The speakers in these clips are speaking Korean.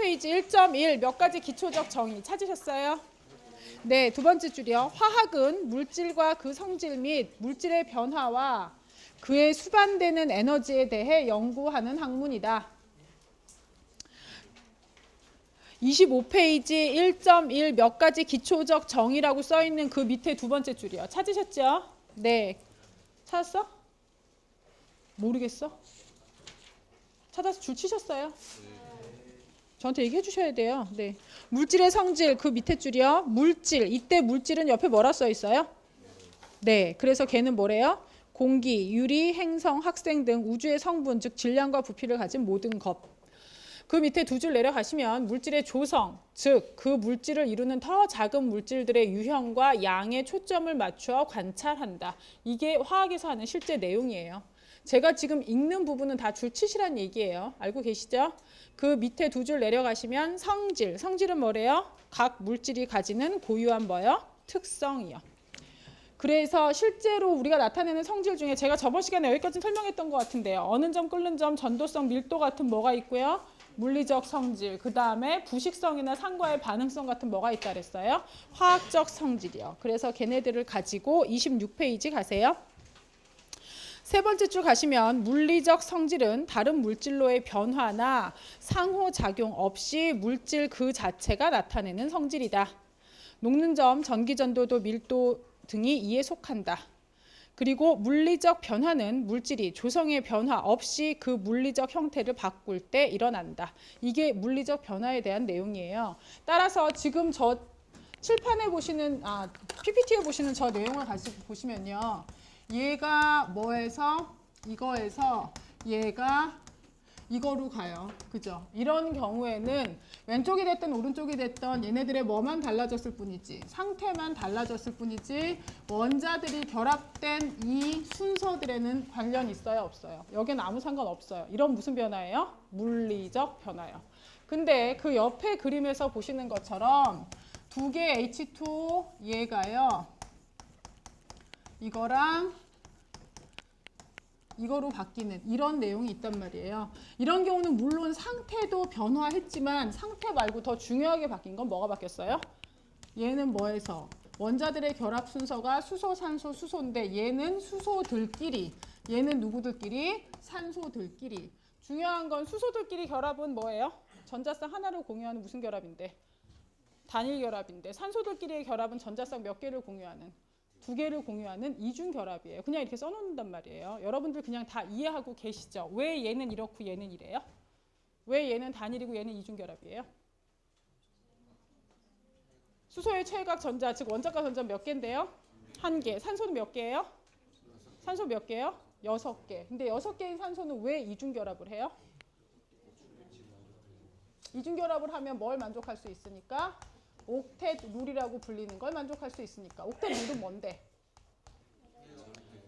페이지 1.1 몇 가지 기초적 정의 찾으셨어요? 네, 두 번째 줄이요. 화학은 물질과 그 성질 및 물질의 변화와 그에 수반되는 에너지에 대해 연구하는 학문이다. 25페이지 1.1 몇 가지 기초적 정의라고 써있는 그 밑에 두 번째 줄이요. 찾으셨죠? 네. 찾았어? 모르겠어? 찾아서 줄 치셨어요? 저한테 얘기해 주셔야 돼요. 네. 물질의 성질 그 밑에 줄이요. 물질. 이때 물질은 옆에 뭐라 써 있어요? 네. 그래서 걔는 뭐래요? 공기, 유리, 행성, 학생 등 우주의 성분, 즉 질량과 부피를 가진 모든 것. 그 밑에 두 줄 내려가시면 물질의 조성, 즉 그 물질을 이루는 더 작은 물질들의 유형과 양에 초점을 맞추어 관찰한다. 이게 화학에서 하는 실제 내용이에요. 제가 지금 읽는 부분은 다 줄치시란 얘기예요. 알고 계시죠? 그 밑에 두 줄 내려가시면 성질. 성질은 뭐래요? 각 물질이 가지는 고유한 뭐요? 특성이요. 그래서 실제로 우리가 나타내는 성질 중에 제가 저번 시간에 여기까지 설명했던 것 같은데요. 어는 점, 끓는 점, 전도성, 밀도 같은 뭐가 있고요. 물리적 성질, 그 다음에 부식성이나 상과의 반응성 같은 뭐가 있다 그랬어요? 화학적 성질이요. 그래서 걔네들을 가지고 26페이지 가세요. 세 번째 줄 가시면 물리적 성질은 다른 물질로의 변화나 상호작용 없이 물질 그 자체가 나타내는 성질이다. 녹는 점, 전기전도도, 밀도 등이 이에 속한다. 그리고 물리적 변화는 물질이 조성의 변화 없이 그 물리적 형태를 바꿀 때 일어난다. 이게 물리적 변화에 대한 내용이에요. 따라서 지금 저 칠판에 보시는 PPT에 보시는 저 내용을 같이 보시면요. 얘가 뭐에서 이거에서 얘가 이거로 가요. 그죠? 이런 경우에는 왼쪽이 됐든 오른쪽이 됐든 얘네들의 뭐만 달라졌을 뿐이지, 상태만 달라졌을 뿐이지 원자들이 결합된 이 순서들에는 관련 있어요? 없어요? 여기는 아무 상관 없어요. 이런 무슨 변화예요? 물리적 변화예요. 근데 그 옆에 그림에서 보시는 것처럼 두 개 H2O 얘가요. 이거랑 이거로 바뀌는 이런 내용이 있단 말이에요. 이런 경우는 물론 상태도 변화했지만 상태 말고 더 중요하게 바뀐 건 뭐가 바뀌었어요? 얘는 뭐에서? 원자들의 결합 순서가 수소, 산소, 수소인데 얘는 수소들끼리, 얘는 누구들끼리? 산소들끼리. 중요한 건 수소들끼리 결합은 뭐예요? 전자쌍 하나를 공유하는 무슨 결합인데? 단일 결합인데 산소들끼리의 결합은 전자쌍 몇 개를 공유하는? 두 개를 공유하는 이중 결합이에요. 그냥 이렇게 써놓는단 말이에요. 여러분들 그냥 다 이해하고 계시죠? 왜 얘는 이렇고 얘는 이래요? 왜 얘는 단일이고 얘는 이중 결합이에요? 수소의 최각 전자, 즉 원자과 전자 몇 개인데요? 한 개. 산소는 몇 개예요? 산소 몇 개요? 6개. 근데 6개인 산소는 왜 이중 결합을 해요? 이중 결합을 하면 뭘 만족할 수 있으니까? 옥텟 룰이라고 불리는 걸 만족할 수 있으니까. 옥텟 룰은 뭔데?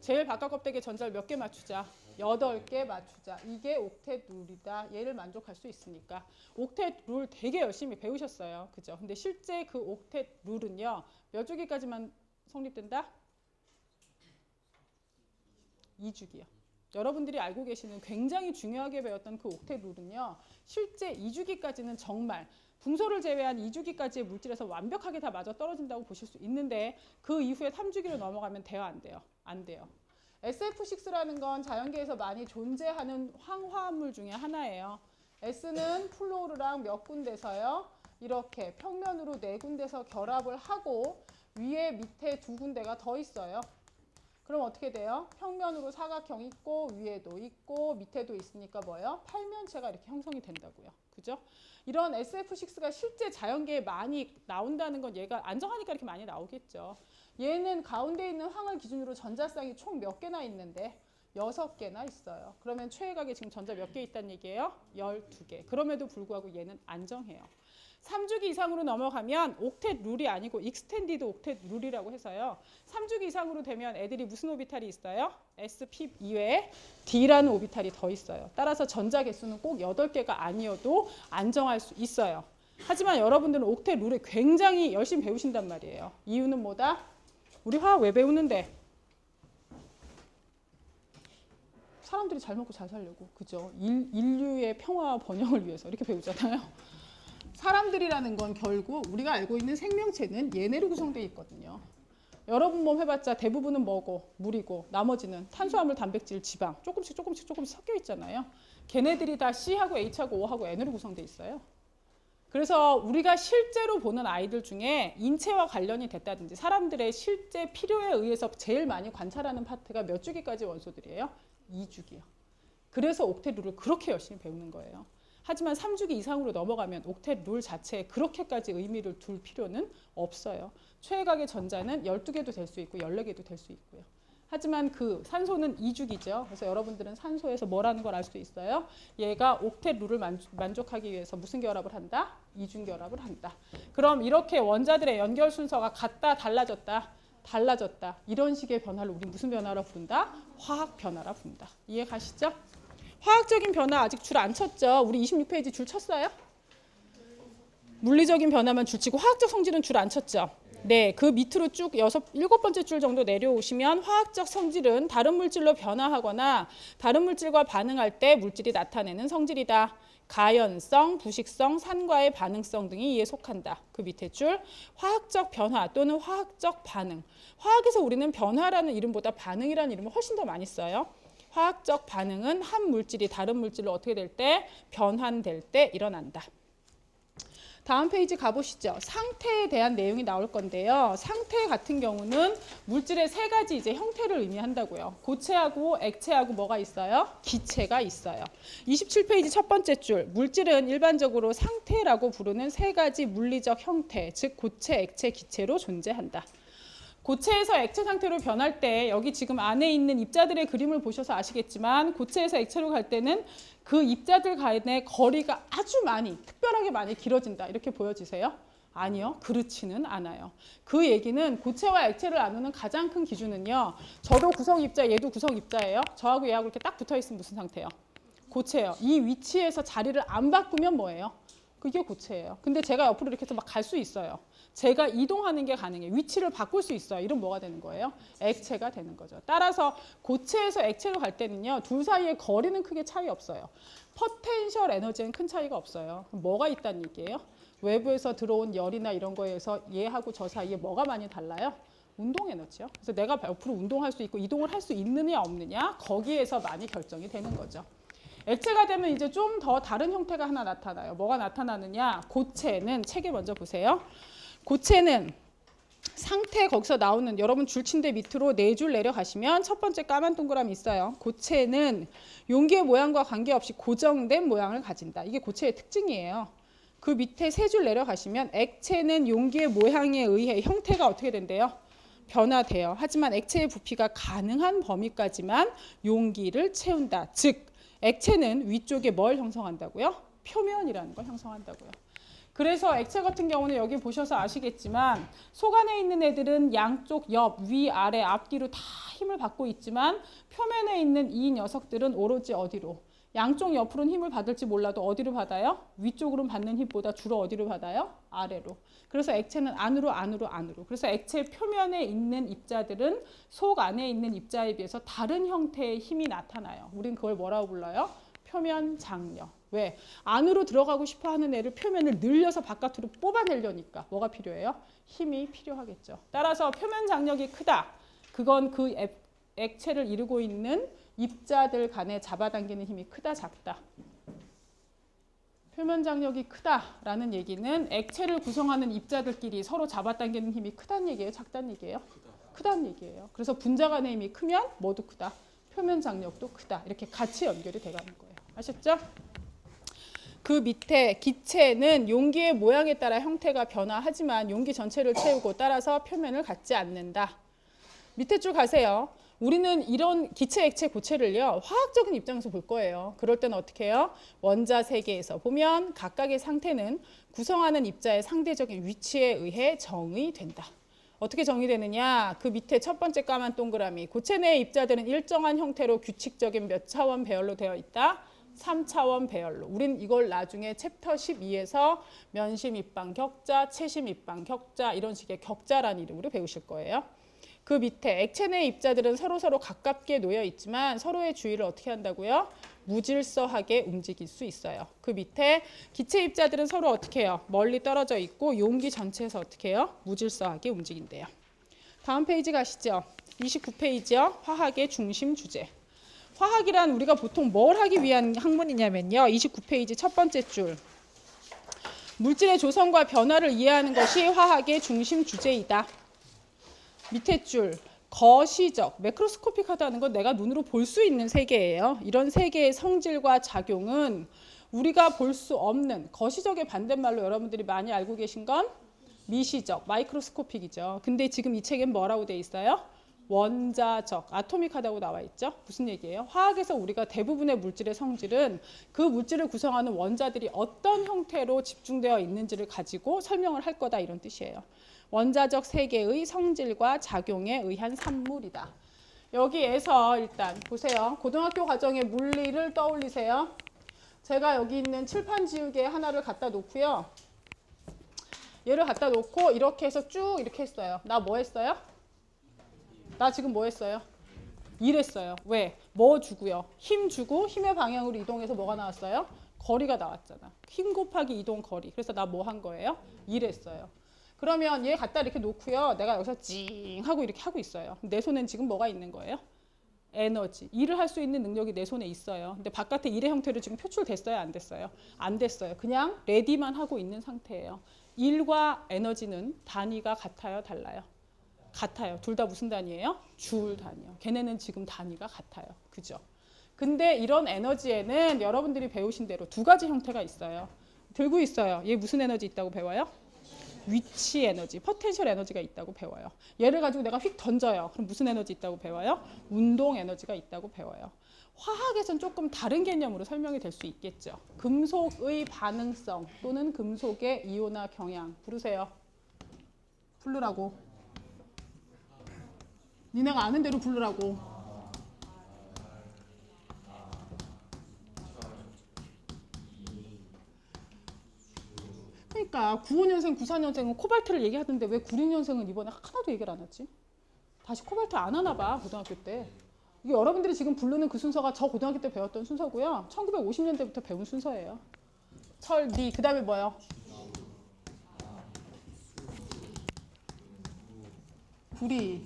제일 바깥 껍데기에 전자를 몇 개 맞추자? 8개 맞추자. 이게 옥텟 룰이다. 얘를 만족할 수 있으니까. 옥텟 룰 되게 열심히 배우셨어요. 그죠? 근데 실제 그 옥텟 룰은요. 몇 주기까지만 성립된다? 2주기요. 여러분들이 알고 계시는 굉장히 중요하게 배웠던 그 옥텟 룰은요. 실제 2주기까지는 정말 분소를 제외한 2주기까지의 물질에서 완벽하게 다 맞아 떨어진다고 보실 수 있는데 그 이후에 3주기로 넘어가면 돼요? 안 돼요? 안 돼요. SF6라는 건 자연계에서 많이 존재하는 황화합물 중에 하나예요. S는 플로르랑 몇 군데서요? 이렇게 평면으로 4군데서 결합을 하고 위에 밑에 2군데가 더 있어요. 그럼 어떻게 돼요? 평면으로 사각형 있고 위에도 있고 밑에도 있으니까 뭐예요? 팔면체가 이렇게 형성이 된다고요. 그죠? 이런 SF6가 실제 자연계에 많이 나온다는 건 얘가 안정하니까 이렇게 많이 나오겠죠. 얘는 가운데 있는 황을 기준으로 전자쌍이 총 몇 개나 있는데 6개나 있어요. 그러면 최애각에 지금 전자 몇 개 있다는 얘기예요? 12개. 그럼에도 불구하고 얘는 안정해요. 3주기 이상으로 넘어가면 옥텟 룰이 아니고 익스텐디드 옥텟 룰이라고 해서요. 3주기 이상으로 되면 애들이 무슨 오비탈이 있어요? sp 이외에 d라는 오비탈이 더 있어요. 따라서 전자 개수는 꼭 8개가 아니어도 안정할 수 있어요. 하지만 여러분들은 옥텟 룰을 굉장히 열심히 배우신단 말이에요. 이유는 뭐다? 우리 화학 왜 배우는데? 사람들이 잘 먹고 잘 살려고. 그죠? 인류의 평화와 번영을 위해서 이렇게 배우잖아요. 사람들이라는 건 결국 우리가 알고 있는 생명체는 얘네로 구성되어 있거든요. 여러분 몸 해봤자 대부분은 뭐고 물이고 나머지는 탄수화물, 단백질, 지방 조금씩 섞여 있잖아요. 걔네들이 다 C하고 H하고 O하고 N으로 구성되어 있어요. 그래서 우리가 실제로 보는 아이들 중에 인체와 관련이 됐다든지 사람들의 실제 필요에 의해서 제일 많이 관찰하는 파트가 몇 주기까지 원소들이에요? 2주기요. 그래서 옥텟 룰을 그렇게 열심히 배우는 거예요. 하지만 3주기 이상으로 넘어가면 옥텟 룰 자체에 그렇게까지 의미를 둘 필요는 없어요. 최애각의 전자는 12개도 될 수 있고 14개도 될 수 있고요. 하지만 그 산소는 2주기죠. 그래서 여러분들은 산소에서 뭐라는 걸 알 수 있어요. 얘가 옥텟 룰을 만족하기 위해서 무슨 결합을 한다? 이중 결합을 한다. 그럼 이렇게 원자들의 연결 순서가 같다, 달라졌다. 이런 식의 변화를 우리 무슨 변화라 부른다? 화학 변화라 부른다. 이해 가시죠? 화학적인 변화 아직 줄 안 쳤죠? 우리 26페이지 줄 쳤어요? 물리적인 변화만 줄 치고 화학적 성질은 줄 안 쳤죠? 네, 그 밑으로 쭉 7번째 줄 정도 내려오시면 화학적 성질은 다른 물질로 변화하거나 다른 물질과 반응할 때 물질이 나타내는 성질이다. 가연성, 부식성, 산과의 반응성 등이 이에 속한다. 그 밑에 줄 화학적 변화 또는 화학적 반응. 화학에서 우리는 변화라는 이름보다 반응이라는 이름을 훨씬 더 많이 써요. 화학적 반응은 한 물질이 다른 물질로 어떻게 될 때? 변환될 때 일어난다. 다음 페이지 가보시죠. 상태에 대한 내용이 나올 건데요. 상태 같은 경우는 물질의 세 가지 이제 형태를 의미한다고요. 고체하고 액체하고 뭐가 있어요? 기체가 있어요. 27페이지 첫 번째 줄. 물질은 일반적으로 상태라고 부르는 세 가지 물리적 형태, 즉 고체, 액체, 기체로 존재한다. 고체에서 액체 상태로 변할 때 여기 지금 안에 있는 입자들의 그림을 보셔서 아시겠지만 고체에서 액체로 갈 때는 그 입자들 간의 거리가 아주 특별하게 많이 길어진다. 이렇게 보여지세요? 아니요. 그렇지는 않아요. 그 얘기는 고체와 액체를 나누는 가장 큰 기준은요. 저도 구성입자, 얘도 구성입자예요. 저하고 얘하고 이렇게 딱 붙어있으면 무슨 상태예요? 고체예요. 이 위치에서 자리를 안 바꾸면 뭐예요? 그게 고체예요. 근데 제가 옆으로 이렇게 해서 막 갈 수 있어요. 제가 이동하는 게 가능해요. 위치를 바꿀 수 있어요. 이런 뭐가 되는 거예요? 액체가 되는 거죠. 따라서 고체에서 액체로 갈 때는요. 둘 사이의 거리는 크게 차이 없어요. 포텐셜 에너지는 큰 차이가 없어요. 그럼 뭐가 있다는 얘기예요? 외부에서 들어온 열이나 이런 거에서 얘하고 저 사이에 뭐가 많이 달라요? 운동 에너지요. 그래서 내가 옆으로 운동할 수 있고 이동을 할 수 있느냐 없느냐 거기에서 많이 결정이 되는 거죠. 액체가 되면 이제 좀 더 다른 형태가 하나 나타나요. 뭐가 나타나느냐? 고체는 책에 먼저 보세요. 고체는 상태 거기서 나오는 여러분 줄침대 밑으로 4줄 내려가시면 첫 번째 까만 동그라미 있어요. 고체는 용기의 모양과 관계없이 고정된 모양을 가진다. 이게 고체의 특징이에요. 그 밑에 3줄 내려가시면 액체는 용기의 모양에 의해 형태가 어떻게 된대요? 변화돼요. 하지만 액체의 부피가 가능한 범위까지만 용기를 채운다. 즉 액체는 위쪽에 뭘 형성한다고요? 표면이라는 걸 형성한다고요. 그래서 액체 같은 경우는 여기 보셔서 아시겠지만 속 안에 있는 애들은 양쪽 옆, 위, 아래, 앞뒤로 다 힘을 받고 있지만 표면에 있는 이 녀석들은 오로지 어디로? 양쪽 옆으로는 힘을 받을지 몰라도 어디로 받아요? 위쪽으로 받는 힘보다 주로 어디로 받아요? 아래로. 그래서 액체는 안으로. 그래서 액체 표면에 있는 입자들은 속 안에 있는 입자에 비해서 다른 형태의 힘이 나타나요. 우린 그걸 뭐라고 불러요? 표면 장력. 왜? 안으로 들어가고 싶어 하는 애를 표면을 늘려서 바깥으로 뽑아내려니까 뭐가 필요해요? 힘이 필요하겠죠. 따라서 표면 장력이 크다. 그건 그 액체를 이루고 있는 입자들 간에 잡아당기는 힘이 크다, 작다. 표면 장력이 크다라는 얘기는 액체를 구성하는 입자들끼리 서로 잡아당기는 힘이 크다는 얘기예요, 작다는 얘기예요? 크다는 얘기예요. 그래서 분자 간의 힘이 크면 뭐도 크다. 표면 장력도 크다. 이렇게 같이 연결이 돼가는 거예요. 아셨죠? 그 밑에 기체는 용기의 모양에 따라 형태가 변화하지만 용기 전체를 채우고 따라서 표면을 갖지 않는다. 밑에 줄 가세요. 우리는 이런 기체, 액체, 고체를요. 화학적인 입장에서 볼 거예요. 그럴 때는 어떻게 해요? 원자 세계에서 보면 각각의 상태는 구성하는 입자의 상대적인 위치에 의해 정의된다. 어떻게 정의되느냐? 그 밑에 첫 번째 까만 동그라미. 고체 내의 입자들은 일정한 형태로 규칙적인 몇 차원 배열로 되어 있다? 3차원 배열로. 우린 이걸 나중에 챕터 12에서 면심 입방 격자, 채심 입방 격자 이런 식의 격자라는 이름으로 배우실 거예요. 그 밑에 액체 내 입자들은 서로 가깝게 놓여 있지만 서로의 주위를 어떻게 한다고요? 무질서하게 움직일 수 있어요. 그 밑에 기체 입자들은 서로 어떻게 해요? 멀리 떨어져 있고 용기 전체에서 어떻게 해요? 무질서하게 움직인대요. 다음 페이지 가시죠. 29페이지요. 화학의 중심 주제. 화학이란 우리가 보통 뭘 하기 위한 학문이냐면요. 29페이지 첫 번째 줄. 물질의 조성과 변화를 이해하는 것이 화학의 중심 주제이다. 밑에 줄. 거시적, 매크로스코픽하다는 건 내가 눈으로 볼 수 있는 세계예요. 이런 세계의 성질과 작용은 우리가 볼 수 없는 거시적의 반대말로 여러분들이 많이 알고 계신 건 미시적, 마이크로스코픽이죠. 근데 지금 이 책엔 뭐라고 돼 있어요? 원자적, 아토믹하다고 나와 있죠. 무슨 얘기예요? 화학에서 우리가 대부분의 물질의 성질은 그 물질을 구성하는 원자들이 어떤 형태로 집중되어 있는지를 가지고 설명을 할 거다 이런 뜻이에요. 원자적 세계의 성질과 작용에 의한 산물이다. 여기에서 일단 보세요. 고등학교 과정의 물리를 떠올리세요. 제가 여기 있는 칠판 지우개 하나를 갖다 놓고요. 얘를 갖다 놓고 이렇게 해서 쭉 이렇게 했어요. 나 뭐 했어요? 나 지금 뭐 했어요? 일했어요. 왜? 뭐 주고요? 힘 주고 힘의 방향으로 이동해서 뭐가 나왔어요? 거리가 나왔잖아. 힘 곱하기 이동 거리. 그래서 나 뭐 한 거예요? 일했어요. 그러면 얘 갖다 이렇게 놓고요. 내가 여기서 찡 하고 이렇게 하고 있어요. 내 손엔 지금 뭐가 있는 거예요? 에너지. 일을 할 수 있는 능력이 내 손에 있어요. 근데 바깥에 일의 형태로 지금 표출됐어요? 안 됐어요? 안 됐어요. 그냥 레디만 하고 있는 상태예요. 일과 에너지는 단위가 같아요? 달라요? 같아요. 둘 다 무슨 단위예요? 줄 단위요. 걔네는 지금 단위가 같아요. 그죠? 근데 이런 에너지에는 여러분들이 배우신 대로 두 가지 형태가 있어요. 들고 있어요. 얘 무슨 에너지 있다고 배워요? 위치 에너지, 포텐셜 에너지가 있다고 배워요. 얘를 가지고 내가 휙 던져요. 그럼 무슨 에너지 있다고 배워요? 운동 에너지가 있다고 배워요. 화학에선 조금 다른 개념으로 설명이 될 수 있겠죠. 금속의 반응성 또는 금속의 이온화 경향 부르세요. 부르라고. 니네가 아는 대로 부르라고. 그러니까 95년생, 94년생은 코발트를 얘기하던데 왜 96년생은 이번에 하나도 얘기를 안 했지? 다시 코발트 안 하나 봐, 고등학교 때. 이게 여러분들이 지금 부르는 그 순서가 저 고등학교 때 배웠던 순서고요. 1950년대부터 배운 순서예요. 철, 니, 그 다음에 뭐요? 구리.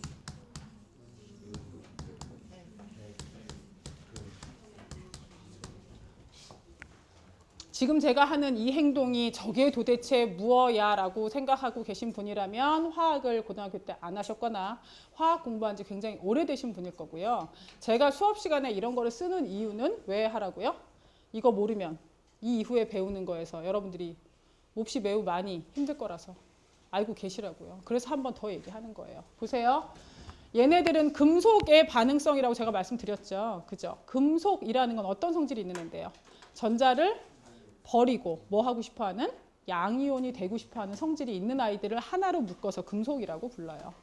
지금 제가 하는 이 행동이 저게 도대체 무엇야 라고 생각하고 계신 분이라면 화학을 고등학교 때 안 하셨거나 화학 공부한 지 굉장히 오래되신 분일 거고요. 제가 수업 시간에 이런 거를 쓰는 이유는 왜 하라고요? 이거 모르면 이 이후에 배우는 거에서 여러분들이 몹시 매우 많이 힘들 거라서 알고 계시라고요. 그래서 한 번 더 얘기하는 거예요. 보세요. 얘네들은 금속의 반응성이라고 제가 말씀드렸죠. 그죠? 금속이라는 건 어떤 성질이 있는 앤데요? 전자를 버리고 뭐 하고 싶어하는? 양이온이 되고 싶어하는 성질이 있는 아이들을 하나로 묶어서 금속이라고 불러요.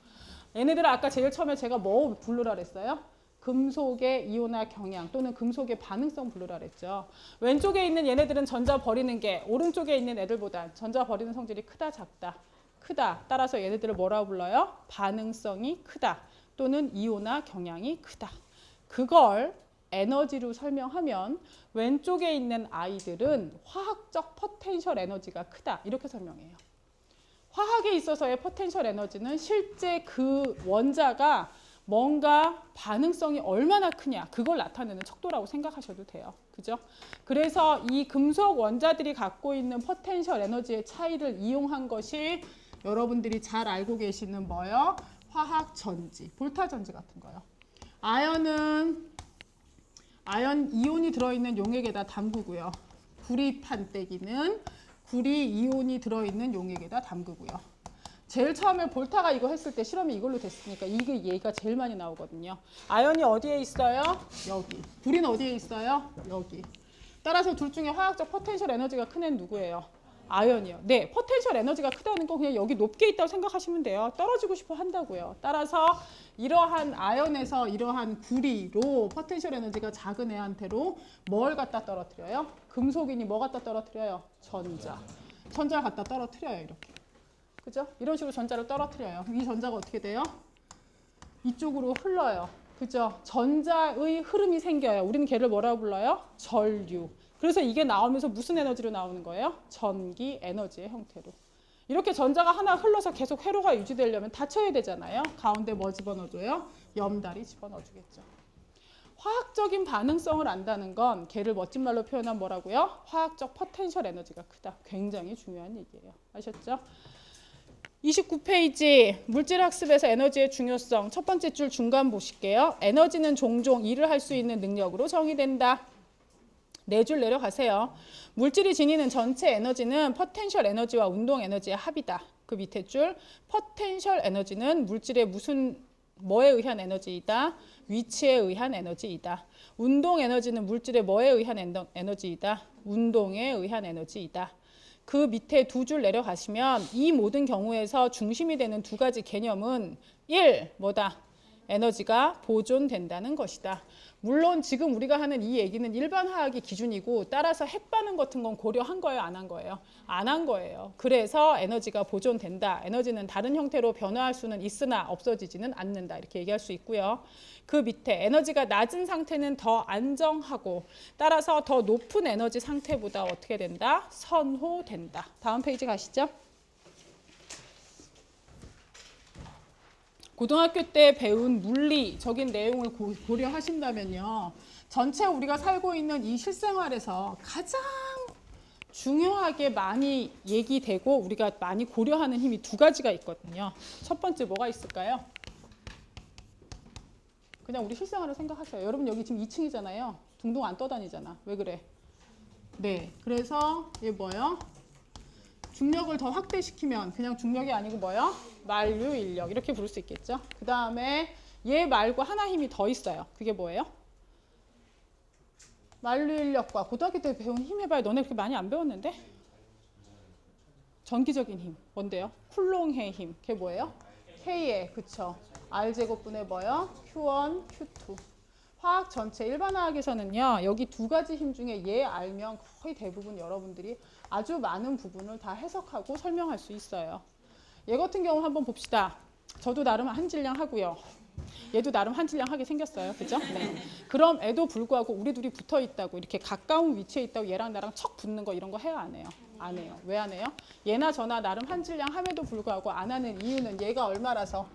얘네들은 아까 제일 처음에 제가 뭐 부르라 그랬어요? 금속의 이온화 경향 또는 금속의 반응성 부르라 그랬죠. 왼쪽에 있는 얘네들은 전자 버리는 게 오른쪽에 있는 애들보다 전자 버리는 성질이 크다 작다? 크다. 따라서 얘네들을 뭐라고 불러요? 반응성이 크다 또는 이온화 경향이 크다. 그걸 에너지로 설명하면 왼쪽에 있는 아이들은 화학적 포텐셜 에너지가 크다 이렇게 설명해요. 화학에 있어서의 포텐셜 에너지는 실제 그 원자가 뭔가 반응성이 얼마나 크냐 그걸 나타내는 척도라고 생각하셔도 돼요. 그죠? 그래서 이 금속 원자들이 갖고 있는 포텐셜 에너지의 차이를 이용한 것이 여러분들이 잘 알고 계시는 뭐요? 화학 전지, 볼타 전지 같은 거요. 아연 이온이 들어있는 용액에다 담그고요. 구리 판때기는 구리 이온이 들어있는 용액에다 담그고요. 제일 처음에 볼타가 이거 했을 때 실험이 이걸로 됐으니까 이게 얘가 제일 많이 나오거든요. 아연이 어디에 있어요? 여기. 구리는 어디에 있어요? 여기. 따라서 둘 중에 화학적 포텐셜 에너지가 큰 애는 누구예요? 아연이요. 네, 포텐셜 에너지가 크다는 건 그냥 여기 높게 있다고 생각하시면 돼요. 떨어지고 싶어 한다고요. 따라서 이러한 아연에서 이러한 구리로 포텐셜 에너지가 작은 애한테로 뭘 갖다 떨어뜨려요? 금속이니 뭐 갖다 떨어뜨려요? 전자. 전자를 갖다 떨어뜨려요. 이렇게. 그죠? 이런 식으로 전자를 떨어뜨려요. 이 전자가 어떻게 돼요? 이쪽으로 흘러요. 그죠? 전자의 흐름이 생겨요. 우리는 걔를 뭐라고 불러요? 전류. 그래서 이게 나오면서 무슨 에너지로 나오는 거예요? 전기 에너지의 형태로. 이렇게 전자가 하나 흘러서 계속 회로가 유지되려면 닫혀야 되잖아요. 가운데 뭐 집어넣어줘요? 염달이 집어넣어주겠죠. 화학적인 반응성을 안다는 건 걔를 멋진 말로 표현하면 뭐라고요? 화학적 포텐셜 에너지가 크다. 굉장히 중요한 얘기예요. 아셨죠? 29페이지 물질학습에서 에너지의 중요성 첫 번째 줄 중간 보실게요. 에너지는 종종 일을 할 수 있는 능력으로 정의된다. 네 줄 내려가세요. 물질이 지니는 전체 에너지는 포텐셜 에너지와 운동 에너지의 합이다. 그 밑에 줄 포텐셜 에너지는 물질의 뭐에 의한 에너지이다. 위치에 의한 에너지이다. 운동 에너지는 물질의 뭐에 의한 에너지이다. 운동에 의한 에너지이다. 그 밑에 두 줄 내려가시면 이 모든 경우에서 중심이 되는 두 가지 개념은 1. 뭐다? 에너지가 보존된다는 것이다. 물론 지금 우리가 하는 이 얘기는 일반 화학의 기준이고 따라서 핵 반응 같은 건 고려한 거예요? 안 한 거예요? 안 한 거예요. 그래서 에너지가 보존된다. 에너지는 다른 형태로 변화할 수는 있으나 없어지지는 않는다. 이렇게 얘기할 수 있고요. 그 밑에 에너지가 낮은 상태는 더 안정하고 따라서 더 높은 에너지 상태보다 어떻게 된다? 선호된다. 다음 페이지 가시죠. 고등학교 때 배운 물리적인 내용을 고려하신다면요. 전체 우리가 살고 있는 이 실생활에서 가장 중요하게 많이 얘기되고 우리가 많이 고려하는 힘이 두 가지가 있거든요. 첫 번째 뭐가 있을까요? 그냥 우리 실생활을 생각하세요. 여러분 여기 지금 2층이잖아요. 둥둥 안 떠다니잖아. 왜 그래? 네. 그래서 이게 뭐예요? 중력을 더 확대시키면 그냥 중력이 아니고 뭐예요? 만류 인력 이렇게 부를 수 있겠죠. 그 다음에 얘 말고 하나 힘이 더 있어요. 그게 뭐예요? 만류 인력과 고등학교 때 배운 힘 해봐요. 너네 그렇게 많이 안 배웠는데? 전기적인 힘 뭔데요? 쿨롱의 힘. 그게 뭐예요? K에 그쵸. R제곱분의 뭐예요? Q1, Q2. 화학 전체 일반 화학에서는요. 여기 두 가지 힘 중에 얘 알면 거의 대부분 여러분들이 아주 많은 부분을 다 해석하고 설명할 수 있어요. 얘 같은 경우 한번 봅시다. 저도 나름 한질량 하고요. 얘도 나름 한질량 하게 생겼어요. 그죠? 네. 그럼에도 불구하고 우리 둘이 붙어 있다고 이렇게 가까운 위치에 있다고 얘랑 나랑 척 붙는 거 이런 거 해요? 안 해요? 안 해요. 왜 안 해요? 얘나 저나 나름 한질량 함에도 불구하고 안 하는 이유는 얘가 얼마라서?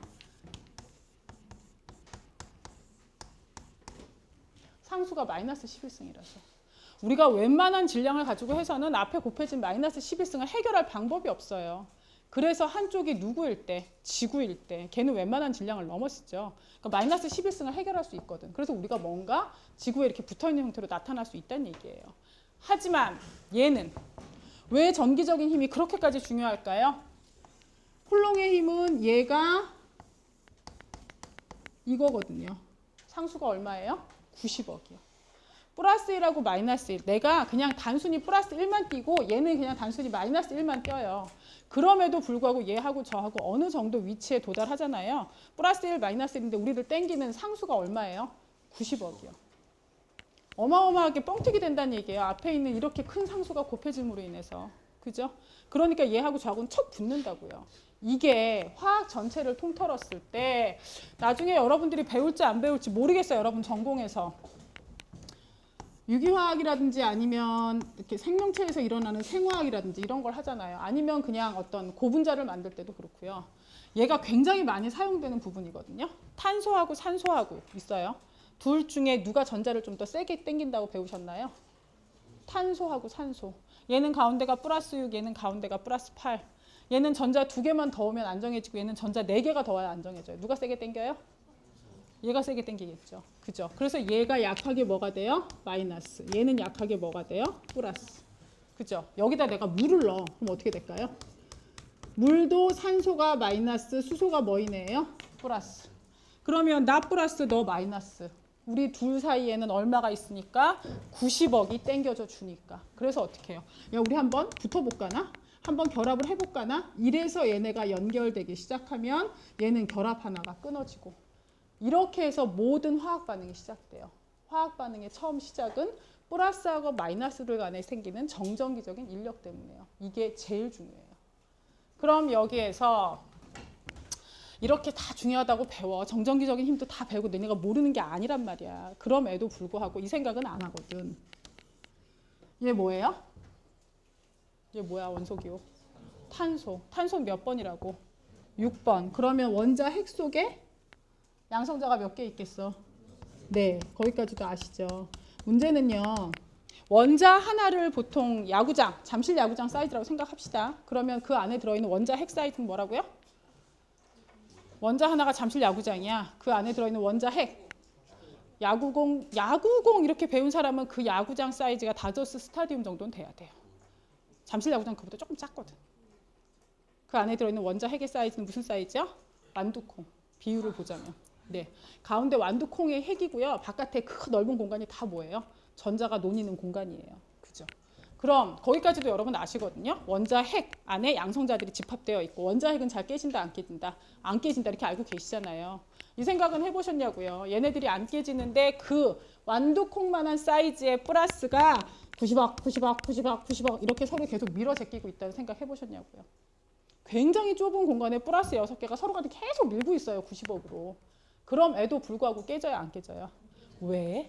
상수가 마이너스 11승이라서. 우리가 웬만한 질량을 가지고 해서는 앞에 곱해진 마이너스 11승을 해결할 방법이 없어요. 그래서 한쪽이 누구일 때? 지구일 때. 걔는 웬만한 질량을 넘었었죠. 그러니까 마이너스 11승을 해결할 수 있거든. 그래서 우리가 뭔가 지구에 이렇게 붙어있는 형태로 나타날 수 있다는 얘기예요. 하지만 얘는 왜 전기적인 힘이 그렇게까지 중요할까요? 쿨롱의 힘은 얘가 이거거든요. 상수가 얼마예요? 90억이요. 플러스 1하고 마이너스 1. 내가 그냥 단순히 플러스 1만 띄고 얘는 그냥 단순히 마이너스 1만 띄어요. 그럼에도 불구하고 얘하고 저하고 어느 정도 위치에 도달하잖아요. 플러스 1, 마이너스 1인데 우리들 땡기는 상수가 얼마예요? 90억이요. 어마어마하게 뻥튀기 된다는 얘기예요. 앞에 있는 이렇게 큰 상수가 곱해짐으로 인해서. 그죠? 그러니까 얘하고 저하고는 척 붙는다고요. 이게 화학 전체를 통틀었을 때 나중에 여러분들이 배울지 안 배울지 모르겠어요. 여러분 전공에서. 유기화학이라든지 아니면 이렇게 생명체에서 일어나는 생화학이라든지 이런 걸 하잖아요. 아니면 그냥 어떤 고분자를 만들 때도 그렇고요. 얘가 굉장히 많이 사용되는 부분이거든요. 탄소하고 산소하고 있어요. 둘 중에 누가 전자를 좀 더 세게 당긴다고 배우셨나요? 탄소하고 산소. 얘는 가운데가 플러스 6, 얘는 가운데가 플러스 8. 얘는 전자 2개만 더 오면 안정해지고 얘는 전자 4개가 더 와야 안정해져요. 누가 세게 당겨요? 얘가 세게 당기겠죠. 그죠? 그래서 얘가 약하게 뭐가 돼요? 마이너스. 얘는 약하게 뭐가 돼요? 플러스. 그죠? 여기다 내가 물을 넣어. 그럼 어떻게 될까요? 물도 산소가 마이너스, 수소가 뭐이네요? 플러스. 그러면 나 플러스 너 마이너스. 우리 둘 사이에는 얼마가 있으니까? 90억이 땡겨져 주니까. 그래서 어떻게 해요? 야, 우리 한번 붙어볼까나? 한번 결합을 해볼까나? 이래서 얘네가 연결되기 시작하면 얘는 결합 하나가 끊어지고. 이렇게 해서 모든 화학 반응이 시작돼요. 화학 반응의 처음 시작은 플러스하고 마이너스들 간에 생기는 정전기적인 인력 때문이에요. 이게 제일 중요해요. 그럼 여기에서 이렇게 다 중요하다고 배워. 정전기적인 힘도 다 배우고 너네가 모르는 게 아니란 말이야. 그럼에도 불구하고 이 생각은 안 하거든. 얘 뭐예요? 얘 뭐야 원소기호? 탄소. 탄소 몇 번이라고? 6번. 그러면 원자 핵 속에 양성자가 몇 개 있겠어? 네, 거기까지도 아시죠? 문제는요. 원자 하나를 보통 야구장, 잠실 야구장 사이즈라고 생각합시다. 그러면 그 안에 들어있는 원자 핵 사이즈는 뭐라고요? 원자 하나가 잠실 야구장이야. 그 안에 들어있는 원자 핵. 야구공 이렇게 배운 사람은 그 야구장 사이즈가 다저스 스타디움 정도는 돼야 돼요. 잠실 야구장 그보다 조금 작거든. 그 안에 들어있는 원자 핵의 사이즈는 무슨 사이즈야? 완두콩. 비율을 보자면. 네, 가운데 완두콩의 핵이고요. 바깥에 큰 넓은 공간이 다 뭐예요? 전자가 논이는 공간이에요. 그죠? 그럼 거기까지도 여러분 아시거든요. 원자 핵 안에 양성자들이 집합되어 있고 원자 핵은 잘 깨진다 안 깨진다? 안 깨진다 이렇게 알고 계시잖아요. 이 생각은 해보셨냐고요. 얘네들이 안 깨지는데 그 완두콩만한 사이즈의 플러스가 90억, 90억, 90억, 90억 이렇게 서로 계속 밀어 제끼고 있다는 생각 해보셨냐고요. 굉장히 좁은 공간에 플러스 6개가 서로가 계속 밀고 있어요. 90억으로. 그럼에도 불구하고 깨져요 안 깨져요? 왜?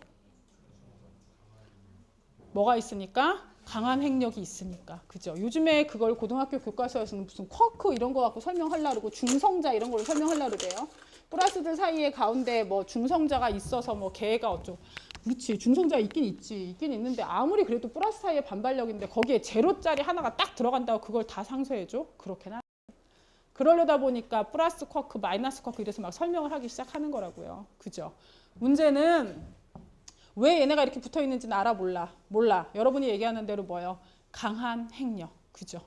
뭐가 있으니까? 강한 핵력이 있으니까. 그죠? 요즘에 그걸 고등학교 교과서에서는 무슨 쿼크 이런 거 갖고 설명하려고 그러고 중성자 이런 걸로 설명하려고 그래요. 플러스들 사이에 가운데 뭐 중성자가 있어서 뭐 걔가 어쩌고. 그렇지. 중성자 있긴 있지. 있긴 있는데 아무리 그래도 플러스 사이에 반발력인데 거기에 제로짜리 하나가 딱 들어간다고 그걸 다 상쇄해줘? 그렇게는 그러려다 보니까 플러스 쿼크, 마이너스 쿼크 이래서 막 설명을 하기 시작하는 거라고요. 그죠? 문제는 왜 얘네가 이렇게 붙어 있는지는 알아 몰라. 몰라. 여러분이 얘기하는 대로 뭐예요? 강한 핵력. 그죠?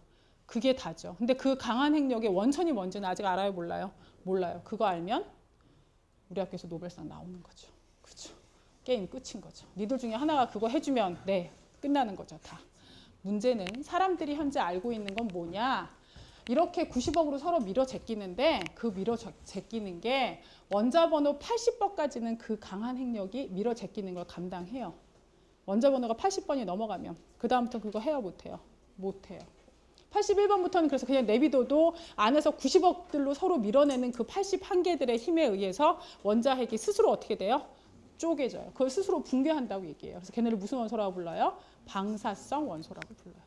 그게 다죠. 근데 그 강한 핵력의 원천이 뭔지는 아직 알아요 몰라요? 몰라요. 그거 알면 우리 학교에서 노벨상 나오는 거죠. 그죠? 게임 끝인 거죠. 니들 중에 하나가 그거 해주면 네, 끝나는 거죠. 다. 문제는 사람들이 현재 알고 있는 건 뭐냐? 이렇게 90억으로 서로 밀어 제끼는데 그 밀어 제끼는 게 원자 번호 80번까지는 그 강한 핵력이 밀어 제끼는 걸 감당해요. 원자 번호가 80번이 넘어가면 그 다음부터 그거 해요 못해요? 못해요. 81번부터는 그래서 그냥 내비둬도 안에서 90억들로 서로 밀어내는 그 81개들의 힘에 의해서 원자 핵이 스스로 어떻게 돼요? 쪼개져요. 그걸 스스로 붕괴한다고 얘기해요. 그래서 걔네를 무슨 원소라고 불러요? 방사성 원소라고 불러요.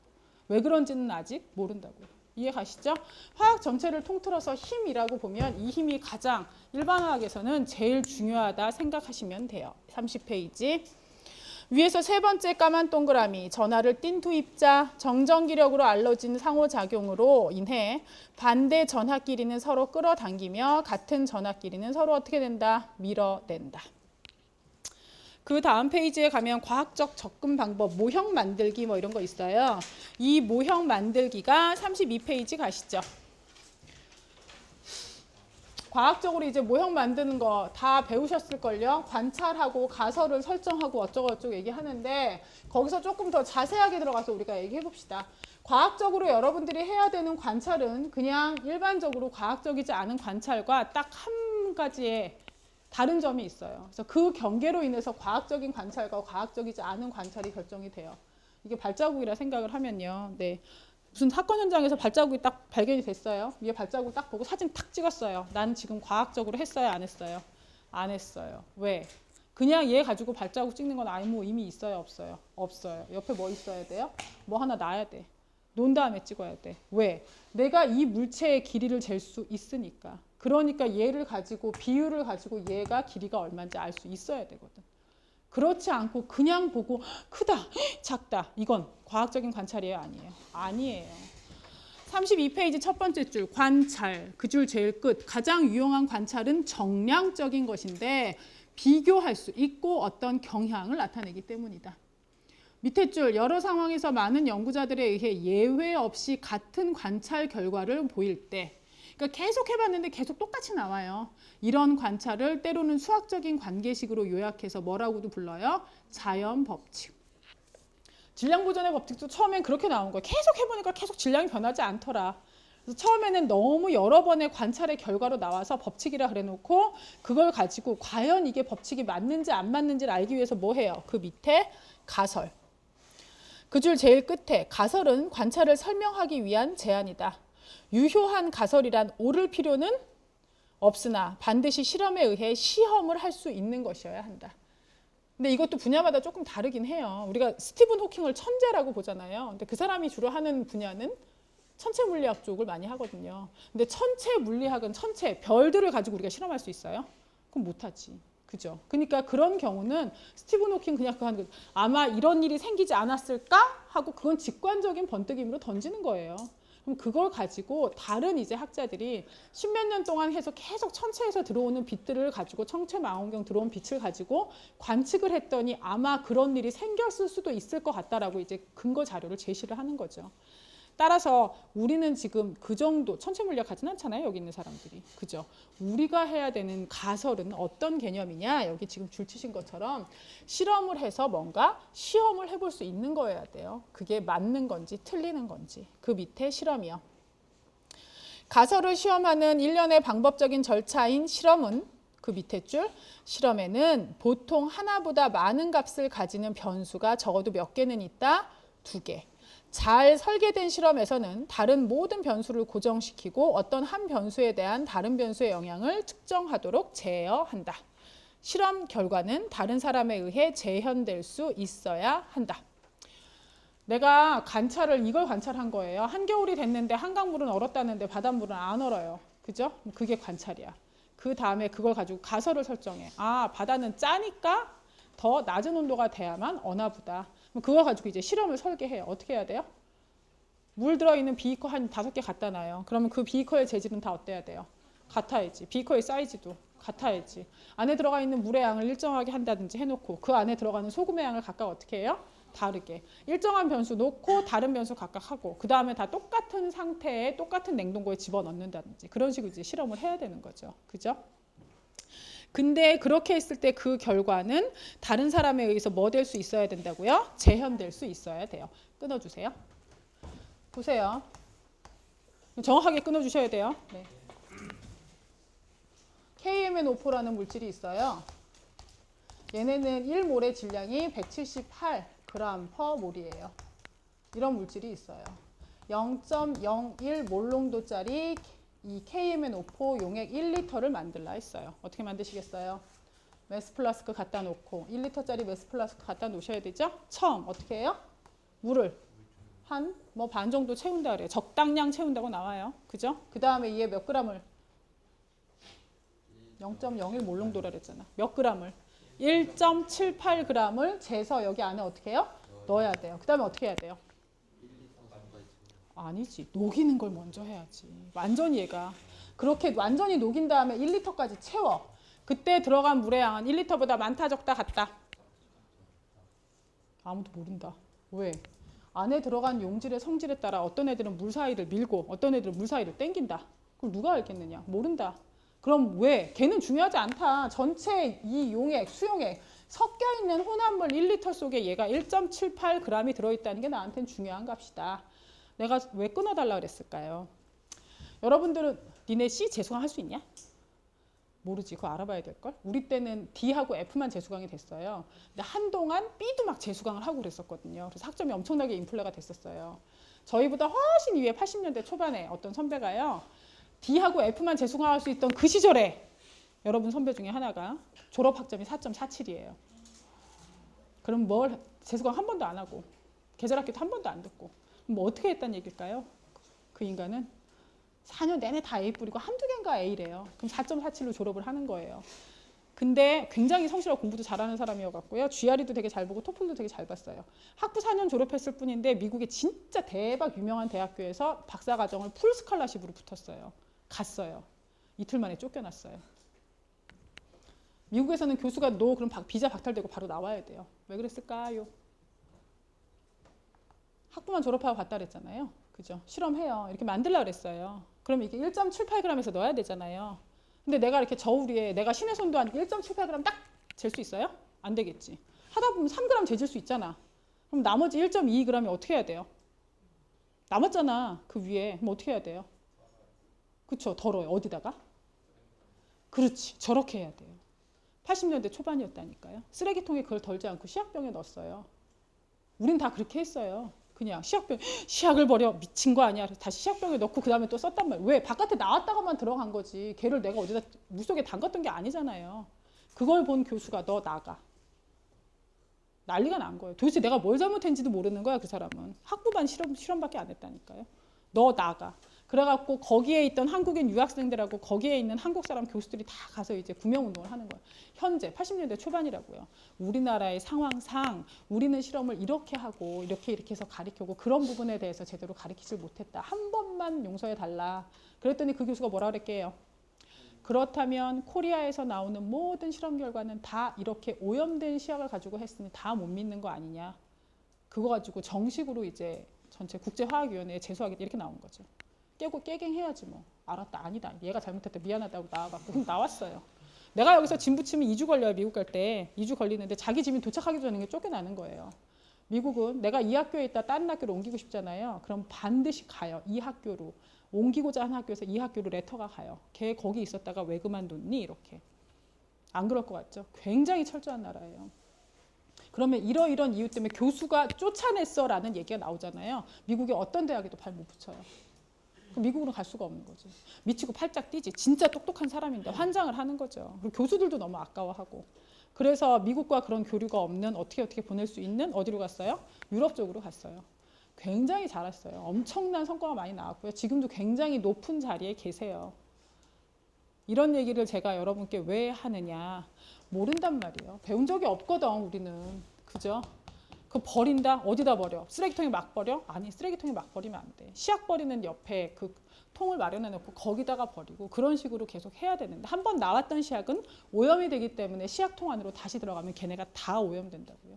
왜 그런지는 아직 모른다고요. 이해 가시죠? 화학 전체를 통틀어서 힘이라고 보면 이 힘이 가장 일반화학에서는 제일 중요하다 생각하시면 돼요. 30페이지. 위에서 세 번째 까만 동그라미 전하를 띤 투입자 정전기력으로 알러진 상호작용으로 인해 반대 전하끼리는 서로 끌어당기며 같은 전하끼리는 서로 어떻게 된다? 밀어낸다. 그 다음 페이지에 가면 과학적 접근 방법, 모형 만들기 뭐 이런 거 있어요. 이 모형 만들기가 32페이지 가시죠. 과학적으로 이제 모형 만드는 거 다 배우셨을걸요. 관찰하고 가설을 설정하고 어쩌고저쩌고 얘기하는데 거기서 조금 더 자세하게 들어가서 우리가 얘기해 봅시다. 과학적으로 여러분들이 해야 되는 관찰은 그냥 일반적으로 과학적이지 않은 관찰과 딱 한 가지의 다른 점이 있어요. 그래서 그 경계로 인해서 과학적인 관찰과 과학적이지 않은 관찰이 결정이 돼요. 이게 발자국이라 생각을 하면요. 네. 무슨 사건 현장에서 발자국이 딱 발견이 됐어요. 위에 발자국을 딱 보고 사진 탁 찍었어요. 난 지금 과학적으로 했어요? 안 했어요? 안 했어요. 왜? 그냥 얘 가지고 발자국 찍는 건 아니 뭐 이미 있어요? 없어요? 없어요. 옆에 뭐 있어야 돼요? 뭐 하나 놔야 돼. 놓은 다음에 찍어야 돼. 왜? 내가 이 물체의 길이를 잴 수 있으니까. 그러니까 얘를 가지고 비율을 가지고 얘가 길이가 얼마인지 알 수 있어야 되거든. 그렇지 않고 그냥 보고 크다, 작다. 이건 과학적인 관찰이에요? 아니에요? 아니에요. 32페이지 첫 번째 줄 관찰. 그 줄 제일 끝. 가장 유용한 관찰은 정량적인 것인데 비교할 수 있고 어떤 경향을 나타내기 때문이다. 밑에 줄 여러 상황에서 많은 연구자들에 의해 예외 없이 같은 관찰 결과를 보일 때 그러니까 계속 해봤는데 계속 똑같이 나와요. 이런 관찰을 때로는 수학적인 관계식으로 요약해서 뭐라고도 불러요? 자연 법칙. 질량 보존의 법칙도 처음엔 그렇게 나온 거예요. 계속 해보니까 계속 질량이 변하지 않더라. 그래서 처음에는 너무 여러 번의 관찰의 결과로 나와서 법칙이라 그래놓고 그걸 가지고 과연 이게 법칙이 맞는지 안 맞는지를 알기 위해서 뭐 해요? 그 밑에 가설. 그 줄 제일 끝에 가설은 관찰을 설명하기 위한 제안이다. 유효한 가설이란 옳을 필요는 없으나 반드시 실험에 의해 시험을 할 수 있는 것이어야 한다. 근데 이것도 분야마다 조금 다르긴 해요. 우리가 스티븐 호킹을 천재라고 보잖아요. 근데 그 사람이 주로 하는 분야는 천체 물리학 쪽을 많이 하거든요. 근데 천체 물리학은 천체, 별들을 가지고 우리가 실험할 수 있어요? 그럼 못하지. 그죠? 그러니까 그런 경우는 스티븐 호킹 그냥 그거 하는 거 아마 이런 일이 생기지 않았을까? 하고 그건 직관적인 번뜩임으로 던지는 거예요. 그럼 그걸 가지고 다른 이제 학자들이 십몇 년 동안 해서 계속 천체에서 들어오는 빛들을 가지고 천체 망원경 들어온 빛을 가지고 관측을 했더니 아마 그런 일이 생겼을 수도 있을 것 같다라고 이제 근거 자료를 제시를 하는 거죠. 따라서 우리는 지금 그 정도 천체 물리학 하진 않잖아요. 여기 있는 사람들이. 그죠? 우리가 해야 되는 가설은 어떤 개념이냐? 여기 지금 줄 치신 것처럼 실험을 해서 뭔가 시험을 해볼 수 있는 거여야 돼요. 그게 맞는 건지 틀리는 건지. 그 밑에 실험이요. 가설을 시험하는 일련의 방법적인 절차인 실험은 그 밑에 줄 실험에는 보통 하나보다 많은 값을 가지는 변수가 적어도 몇 개는 있다? 2개. 잘 설계된 실험에서는 다른 모든 변수를 고정시키고 어떤 한 변수에 대한 다른 변수의 영향을 측정하도록 제어한다. 실험 결과는 다른 사람에 의해 재현될 수 있어야 한다. 내가 이걸 관찰한 거예요. 한겨울이 됐는데 한강물은 얼었다는데 바닷물은 안 얼어요. 그죠? 그게 관찰이야. 그 다음에 그걸 가지고 가설을 설정해. 아, 바다는 짜니까 더 낮은 온도가 돼야만 어나 보다. 그거 가지고 이제 실험을 설계해요. 어떻게 해야 돼요? 물 들어있는 비커 한 5개 갖다 놔요. 그러면 그 비커의 재질은 다 어때야 돼요? 같아야지. 비커의 사이즈도 같아야지. 안에 들어가 있는 물의 양을 일정하게 한다든지 해놓고 그 안에 들어가는 소금의 양을 각각 어떻게 해요? 다르게. 일정한 변수 놓고 다른 변수 각각 하고 그 다음에 다 똑같은 상태에 똑같은 냉동고에 집어넣는다든지 그런 식으로 이제 실험을 해야 되는 거죠. 그죠? 근데 그렇게 했을 때 그 결과는 다른 사람에 의해서 뭐 될 수 있어야 된다고요? 재현될 수 있어야 돼요. 끊어주세요. 보세요. 정확하게 끊어주셔야 돼요. 네. KMnO4라는 물질이 있어요. 얘네는 1몰의 질량이 178g/몰이에요. 이런 물질이 있어요. 0.01 몰농도짜리 이 KMnO4 용액 1리터를 만들라 했어요. 어떻게 만드시겠어요? 메스플라스크 갖다 놓고 1리터짜리 메스플라스크 갖다 놓으셔야 되죠? 처음 어떻게 해요? 물을 한 반 정도 채운다 그래요. 적당량 채운다고 나와요. 그죠? 그 다음에 얘 몇 그램을 0.01 몰농도라 그랬잖아. 몇 그램을 1.78g을 재서 여기 안에 어떻게 해요? 넣어야 돼요. 그 다음에 어떻게 해야 돼요? 아니지. 녹이는 걸 먼저 해야지. 완전히 얘가. 그렇게 완전히 녹인 다음에 1리터까지 채워. 그때 들어간 물의 양은 1리터보다 많다 적다 같다. 아무도 모른다. 왜? 안에 들어간 용질의 성질에 따라 어떤 애들은 물 사이를 밀고 어떤 애들은 물 사이를 당긴다. 그걸 누가 알겠느냐? 모른다. 그럼 왜? 걔는 중요하지 않다. 전체 이 용액, 수용액 섞여 있는 혼합물 1리터 속에 얘가 1.78g이 들어있다는 게 나한테는 중요한 값이다. 내가 왜 끊어달라 그랬을까요? 여러분들은 니네 C 재수강 할 수 있냐? 모르지. 그거 알아봐야 될걸? 우리 때는 D하고 F만 재수강이 됐어요. 근데 한동안 B도 막 재수강을 하고 그랬었거든요. 그래서 학점이 엄청나게 인플레가 됐었어요. 저희보다 훨씬 위에 80년대 초반에 어떤 선배가요. D하고 F만 재수강할 수 있던 그 시절에 여러분 선배 중에 하나가 졸업 학점이 4.47이에요. 그럼 뭘 재수강 한 번도 안 하고 계절학기도 한 번도 안 듣고 뭐 어떻게 했다는 얘기일까요? 그 인간은 4년 내내 다 A 뿌리고 한두 개인가 A래요. 그럼 4.47로 졸업을 하는 거예요. 근데 굉장히 성실하고 공부도 잘하는 사람이어갖고요. GRE도 되게 잘 보고 토플도 되게 잘 봤어요. 학부 4년 졸업했을 뿐인데 미국의 진짜 대박 유명한 대학교에서 박사과정을 풀 스칼라십으로 붙었어요. 갔어요. 이틀 만에 쫓겨났어요. 미국에서는 교수가 너 그럼 비자 박탈되고 바로 나와야 돼요. 왜 그랬을까요? 학부만 졸업하고 갔다 그랬잖아요. 그죠? 실험해요. 이렇게 만들려고 그랬어요. 그럼 이게 1.78g에서 넣어야 되잖아요. 근데 내가 이렇게 저울 위에 내가 신의 손도 한 1.78g 딱 잴 수 있어요? 안 되겠지. 하다 보면 3g 재질 수 있잖아. 그럼 나머지 1.22g이 어떻게 해야 돼요? 남았잖아. 그 위에. 그럼 어떻게 해야 돼요? 그쵸? 덜어요. 어디다가? 그렇지. 저렇게 해야 돼요. 80년대 초반이었다니까요. 쓰레기통에 그걸 덜지 않고 시약병에 넣었어요. 우린 다 그렇게 했어요. 그냥 시약을 버려. 미친 거 아니야. 그래서 다시 시약병에 넣고 그 다음에 또 썼단 말이에요. 왜? 바깥에 나왔다가만 들어간 거지. 걔를 내가 어디다 물속에 담갔던 게 아니잖아요. 그걸 본 교수가 너 나가. 난리가 난 거예요. 도대체 내가 뭘 잘못했는지도 모르는 거야, 그 사람은. 학부반 실험밖에 안 했다니까요. 너 나가. 그래갖고 거기에 있던 한국인 유학생들하고 거기에 있는 한국 사람 교수들이 다 가서 이제 구명운동을 하는 거예요. 현재 80년대 초반이라고요. 우리나라의 상황상 우리는 실험을 이렇게 하고 이렇게 해서 가르치고 그런 부분에 대해서 제대로 가르치질 못했다. 한 번만 용서해 달라. 그랬더니 그 교수가 뭐라 그랬게요? 그렇다면 코리아에서 나오는 모든 실험 결과는 다 이렇게 오염된 시약을 가지고 했으니 다 못 믿는 거 아니냐. 그거 가지고 정식으로 이제 전체 국제화학위원회에 제소하겠다 이렇게 나온 거죠. 깨갱해야지 뭐. 알았다. 아니다. 얘가 잘못했다. 미안하다고 나와갖고 그럼 나왔어요. 내가 여기서 짐 붙이면 2주 걸려요. 미국 갈 때. 2주 걸리는데 자기 짐이 도착하기 전에 쫓겨나는 거예요. 미국은 내가 이 학교에 있다 다른 학교로 옮기고 싶잖아요. 그럼 반드시 가요. 이 학교로. 옮기고자 한 학교에서 이 학교로 레터가 가요. 걔 거기 있었다가 왜 그만뒀니? 이렇게. 안 그럴 것 같죠? 굉장히 철저한 나라예요. 그러면 이런 이유 때문에 교수가 쫓아냈어라는 얘기가 나오잖아요. 미국의 어떤 대학에도 발 못 붙여요. 미국으로 갈 수가 없는 거지. 미치고 팔짝 뛰지. 진짜 똑똑한 사람인데 환장을 하는 거죠. 그리고 교수들도 너무 아까워하고. 그래서 미국과 그런 교류가 없는 어떻게 보낼 수 있는 어디로 갔어요? 유럽 쪽으로 갔어요. 굉장히 잘했어요. 엄청난 성과가 많이 나왔고요. 지금도 굉장히 높은 자리에 계세요. 이런 얘기를 제가 여러분께 왜 하느냐. 모른단 말이에요. 배운 적이 없거든 우리는. 그죠? 그 버린다? 어디다 버려? 쓰레기통에 막 버려? 아니 쓰레기통에 막 버리면 안 돼. 시약 버리는 옆에 그 통을 마련해 놓고 거기다가 버리고 그런 식으로 계속 해야 되는데 한 번 나왔던 시약은 오염이 되기 때문에 시약통 안으로 다시 들어가면 걔네가 다 오염된다고요.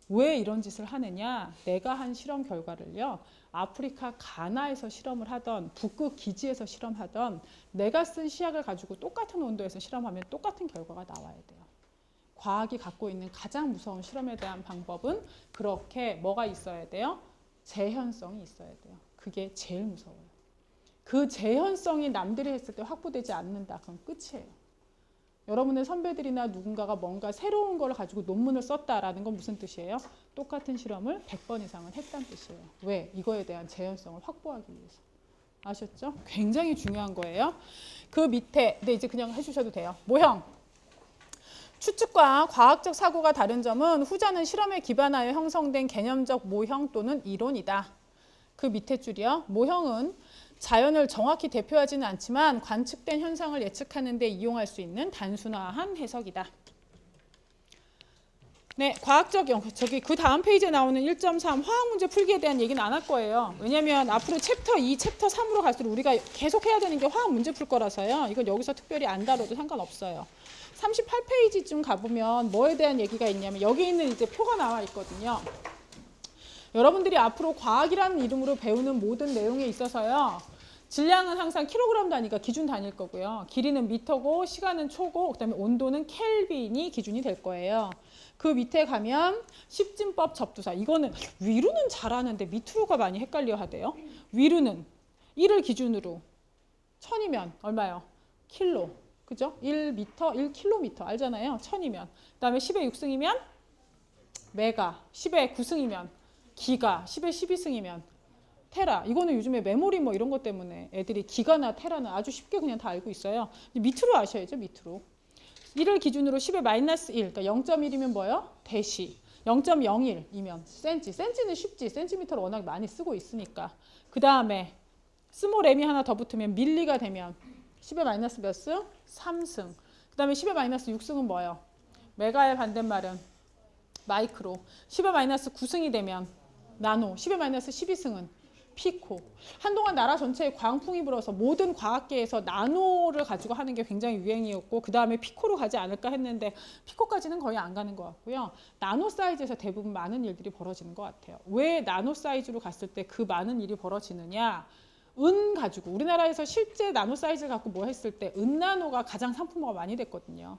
왜 이런 짓을 하느냐? 내가 한 실험 결과를요. 아프리카 가나에서 실험을 하던 북극 기지에서 실험하던 내가 쓴 시약을 가지고 똑같은 온도에서 실험하면 똑같은 결과가 나와야 돼요. 과학이 갖고 있는 가장 무서운 실험에 대한 방법은 그렇게 뭐가 있어야 돼요? 재현성이 있어야 돼요. 그게 제일 무서워요. 그 재현성이 남들이 했을 때 확보되지 않는다. 그럼 끝이에요. 여러분의 선배들이나 누군가가 뭔가 새로운 걸 가지고 논문을 썼다라는 건 무슨 뜻이에요? 똑같은 실험을 100번 이상을 했다는 뜻이에요. 왜? 이거에 대한 재현성을 확보하기 위해서. 아셨죠? 굉장히 중요한 거예요. 그 밑에, 근데 이제 그냥 해주셔도 돼요. 모형. 추측과 과학적 사고가 다른 점은 후자는 실험에 기반하여 형성된 개념적 모형 또는 이론이다. 그 밑에 줄이요. 모형은 자연을 정확히 대표하지는 않지만 관측된 현상을 예측하는 데 이용할 수 있는 단순화한 해석이다. 네, 과학적 저기 그 다음 페이지에 나오는 1.3 화학 문제 풀기에 대한 얘기는 안 할 거예요. 왜냐하면 앞으로 챕터 2, 챕터 3으로 갈수록 우리가 계속 해야 되는 게 화학 문제 풀 거라서요. 이건 여기서 특별히 안 다뤄도 상관없어요. 38페이지쯤 가보면 뭐에 대한 얘기가 있냐면 여기 있는 이제 표가 나와 있거든요. 여러분들이 앞으로 과학이라는 이름으로 배우는 모든 내용에 있어서요. 질량은 항상 킬로그램 단위가 기준 단위일 거고요. 길이는 미터고 시간은 초고 그다음에 온도는 켈빈이 기준이 될 거예요. 그 밑에 가면 십진법 접두사. 이거는 위로는 잘하는데 밑으로가 많이 헷갈려 하대요. 위로는 1을 기준으로 1000이면 얼마요? 킬로. 그죠? 1m, 1km 알잖아요. 1000이면. 그다음에 10의 6승이면 메가, 10의 9승이면 기가, 10의 12승이면 테라. 이거는 요즘에 메모리 뭐 이런 것 때문에 애들이 기가나 테라는 아주 쉽게 그냥 다 알고 있어요. 밑으로 아셔야죠. 밑으로. 1을 기준으로 10의 마이너스 1. 그러니까 0.1이면 뭐예요? 대시. 0.01이면 센치. 센치는 쉽지. 센티미터를 워낙 많이 쓰고 있으니까. 그 다음에 스몰 m이 하나 더 붙으면 밀리가 되면 10의 마이너스 몇 승? 3승. 그 다음에 10의 마이너스 6승은 뭐예요? 메가의 반대말은 마이크로. 10의 마이너스 9승이 되면 나노. 10의 마이너스 12승은 피코. 한동안 나라 전체에 광풍이 불어서 모든 과학계에서 나노를 가지고 하는 게 굉장히 유행이었고 그 다음에 피코로 가지 않을까 했는데 피코까지는 거의 안 가는 것 같고요. 나노 사이즈에서 대부분 많은 일들이 벌어지는 것 같아요. 왜 나노 사이즈로 갔을 때 그 많은 일이 벌어지느냐. 은 가지고 우리나라에서 실제 나노 사이즈를 갖고 뭐 했을 때 은나노가 가장 상품화가 많이 됐거든요.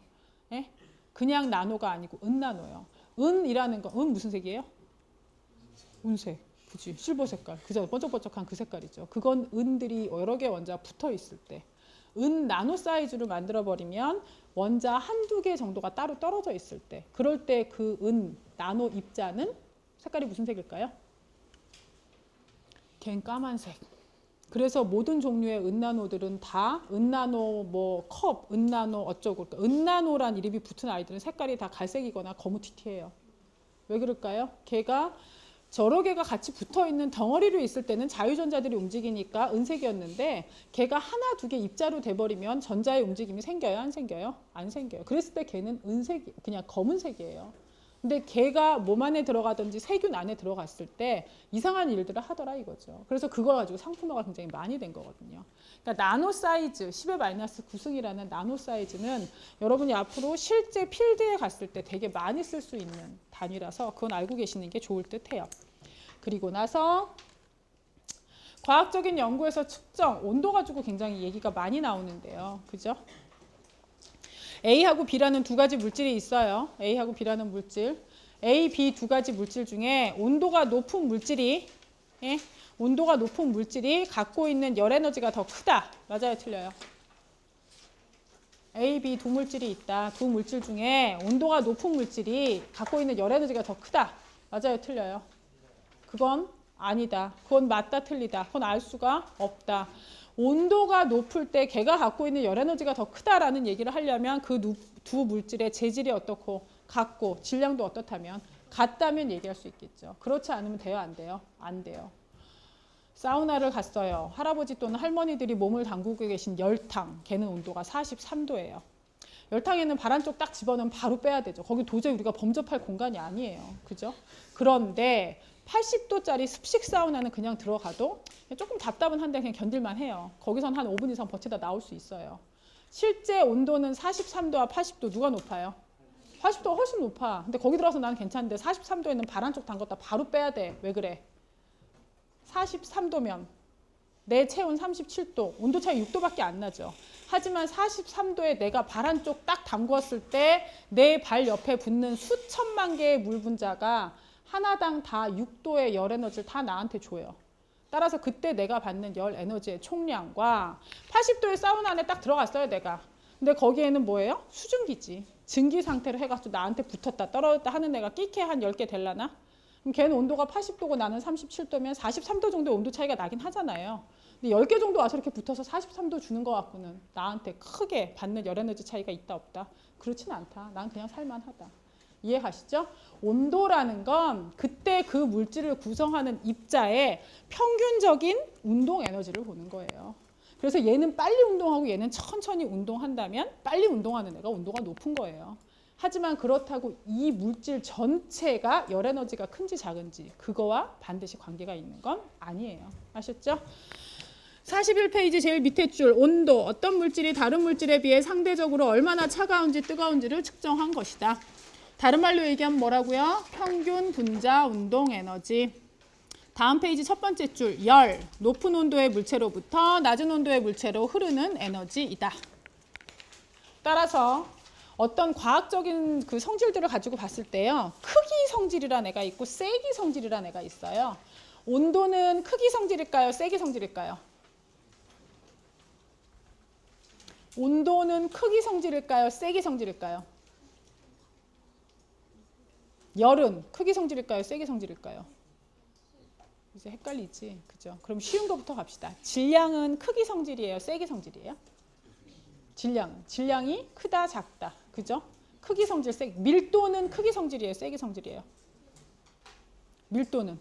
예? 그냥 나노가 아니고 은나노요. 은이라는 거, 은 무슨 색이에요? 은색. 그치, 실버 색깔. 그저 번쩍번쩍한 그 색깔이죠. 그건 은들이 여러 개 원자가 붙어 있을 때. 은 나노 사이즈로 만들어 버리면 원자 한두 개 정도가 따로 떨어져 있을 때. 그럴 때 그 은 나노 입자는 색깔이 무슨 색일까요? 걘 까만색. 그래서 모든 종류의 은나노들은 다 은나노 뭐 컵, 은나노 어쩌고 그러니까 은나노란 이름이 붙은 아이들은 색깔이 다 갈색이거나 거무튀튀해요. 왜 그럴까요? 걔가 여러 개가 같이 붙어있는 덩어리로 있을 때는 자유전자들이 움직이니까 은색이었는데 걔가 하나 두 개 입자로 돼버리면 전자의 움직임이 생겨요? 안 생겨요? 안 생겨요. 그랬을 때 걔는 은색, 그냥 검은색이에요. 근데 걔가 몸 안에 들어가든지 세균 안에 들어갔을 때 이상한 일들을 하더라 이거죠. 그래서 그걸 가지고 상품화가 굉장히 많이 된 거거든요. 그러니까 나노 사이즈, 10의 마이너스 9승이라는 나노 사이즈는 여러분이 앞으로 실제 필드에 갔을 때 되게 많이 쓸 수 있는 단위라서 그건 알고 계시는 게 좋을 듯 해요. 그리고 나서 과학적인 연구에서 측정, 온도 가지고 굉장히 얘기가 많이 나오는데요. 그죠? A하고 B라는 두 가지 물질이 있어요. A하고 B라는 물질. A, B 두 가지 물질 중에 온도가 높은 물질이 갖고 있는 열 에너지가 더 크다. 맞아요? 틀려요? A, B 두 물질이 있다. 두 물질 중에 온도가 높은 물질이 갖고 있는 열 에너지가 더 크다. 맞아요? 틀려요? 그건 아니다. 그건 맞다. 틀리다. 그건 알 수가 없다. 온도가 높을 때 걔가 갖고 있는 열 에너지가 더 크다라는 얘기를 하려면 그 두 물질의 재질이 어떻고 같고 질량도 어떻다면 같다면 얘기할 수 있겠죠. 그렇지 않으면 돼요? 안 돼요? 안 돼요. 사우나를 갔어요. 할아버지 또는 할머니들이 몸을 담그고 계신 열탕. 걔는 온도가 43도예요. 열탕에는 발 한쪽 딱 집어넣으면 바로 빼야 되죠. 거기 도저히 우리가 범접할 공간이 아니에요. 그죠? 그런데 80도짜리 습식 사우나는 그냥 들어가도 조금 답답은 한데 그냥 견딜만 해요. 거기선 한 5분 이상 버티다 나올 수 있어요. 실제 온도는 43도와 80도 누가 높아요? 80도가 훨씬 높아. 근데 거기 들어가서 나는 괜찮은데 43도에는 발 한쪽 담궜다 바로 빼야 돼. 왜 그래? 43도면 내 체온 37도, 온도 차이 6도밖에 안 나죠. 하지만 43도에 내가 발 한쪽 딱 담궜을 때 내 발 옆에 붙는 수천만 개의 물 분자가 하나당 다 6도의 열 에너지를 다 나한테 줘요. 따라서 그때 내가 받는 열 에너지의 총량과 80도의 사우나 안에 딱 들어갔어요, 내가. 근데 거기에는 뭐예요? 수증기지. 증기 상태로 해가지고 나한테 붙었다 떨어졌다 하는 애가 끼케 한 10개 될라나? 그럼 걔는 온도가 80도고 나는 37도면 43도 정도의 온도 차이가 나긴 하잖아요. 근데 10개 정도 와서 이렇게 붙어서 43도 주는 거 갖고는 나한테 크게 받는 열 에너지 차이가 있다 없다? 그렇진 않다. 난 그냥 살만하다. 이해가시죠? 온도라는 건 그때 그 물질을 구성하는 입자의 평균적인 운동 에너지를 보는 거예요. 그래서 얘는 빨리 운동하고 얘는 천천히 운동한다면 빨리 운동하는 애가 온도가 높은 거예요. 하지만 그렇다고 이 물질 전체가 열 에너지가 큰지 작은지 그거와 반드시 관계가 있는 건 아니에요. 아셨죠? 41페이지 제일 밑에 줄 온도, 어떤 물질이 다른 물질에 비해 상대적으로 얼마나 차가운지 뜨거운지를 측정한 것이다. 다른 말로 얘기하면 뭐라고요? 평균 분자 운동 에너지. 다음 페이지 첫 번째 줄 열, 높은 온도의 물체로부터 낮은 온도의 물체로 흐르는 에너지이다. 따라서 어떤 과학적인 그 성질들을 가지고 봤을 때요. 크기 성질이라는 애가 있고 세기 성질이라는 애가 있어요. 온도는 크기 성질일까요? 세기 성질일까요? 온도는 크기 성질일까요? 세기 성질일까요? 열은 크기 성질일까요? 세기 성질일까요? 이제 헷갈리지, 그죠? 그럼 쉬운 것부터 갑시다. 질량은 크기 성질이에요? 세기 성질이에요? 질량이 크다, 작다, 그죠? 크기 성질, 세기. 밀도는 크기 성질이에요? 세기 성질이에요? 밀도는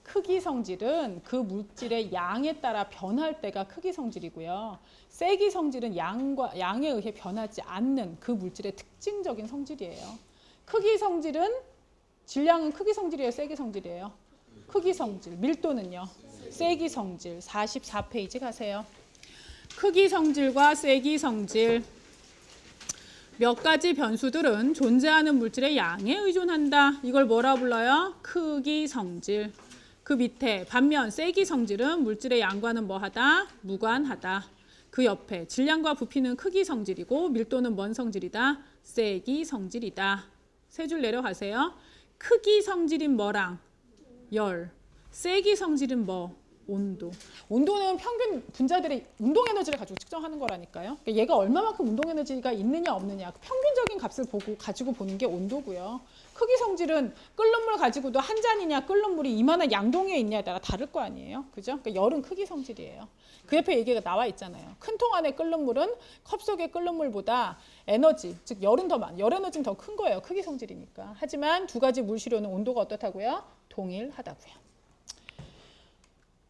크기 성질은 그 물질의 양에 따라 변할 때가 크기 성질이고요. 세기 성질은 양에 의해 변하지 않는 그 물질의 특징적인 성질이에요. 크기 성질은 질량은 크기 성질이에요, 세기 성질이에요? 크기 성질. 밀도는요? 세기 성질. 44페이지 가세요. 크기 성질과 세기 성질. 몇 가지 변수들은 존재하는 물질의 양에 의존한다. 이걸 뭐라 불러요? 크기 성질. 그 밑에 반면 세기 성질은 물질의 양과는 뭐하다? 무관하다. 그 옆에 질량과 부피는 크기 성질이고 밀도는 뭔 성질이다? 세기 성질이다. 세 줄 내려가세요. 크기 성질인 뭐랑? 열. 세기 성질은 뭐? 온도. 온도는 평균 분자들의 운동 에너지를 가지고 측정하는 거라니까요. 그러니까 얘가 얼마만큼 운동 에너지가 있느냐 없느냐 평균적인 값을 가지고 보는 게 온도고요. 크기 성질은 끓는 물 가지고도 한 잔이냐 끓는 물이 이만한 양동이에 있냐에 따라 다를 거 아니에요. 그죠? 그러니까 열은 크기 성질이에요. 그 옆에 얘기가 나와 있잖아요. 큰 통 안에 끓는 물은 컵 속의 끓는 물보다 에너지, 즉 열은 더 많아. 열 에너지는 더 큰 거예요. 크기 성질이니까. 하지만 두 가지 물시료는 온도가 어떻다고요? 동일하다고요.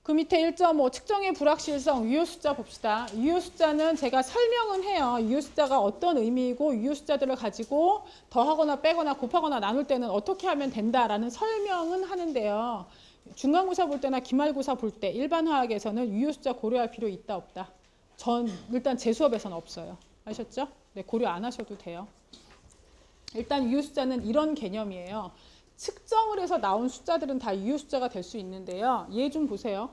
그 밑에 1.5 측정의 불확실성 유효 숫자 봅시다. 유효 숫자는 제가 설명은 해요. 유효 숫자가 어떤 의미이고 유효 숫자들을 가지고 더하거나 빼거나 곱하거나 나눌 때는 어떻게 하면 된다라는 설명은 하는데요. 중간고사 볼 때나 기말고사 볼 때 일반 화학에서는 유효 숫자 고려할 필요 있다 없다? 전 일단 제 수업에서는 없어요. 아셨죠? 네, 고려 안 하셔도 돼요. 일단 유효 숫자는 이런 개념이에요. 측정을 해서 나온 숫자들은 다 유효 숫자가 될 수 있는데요. 얘 좀 보세요.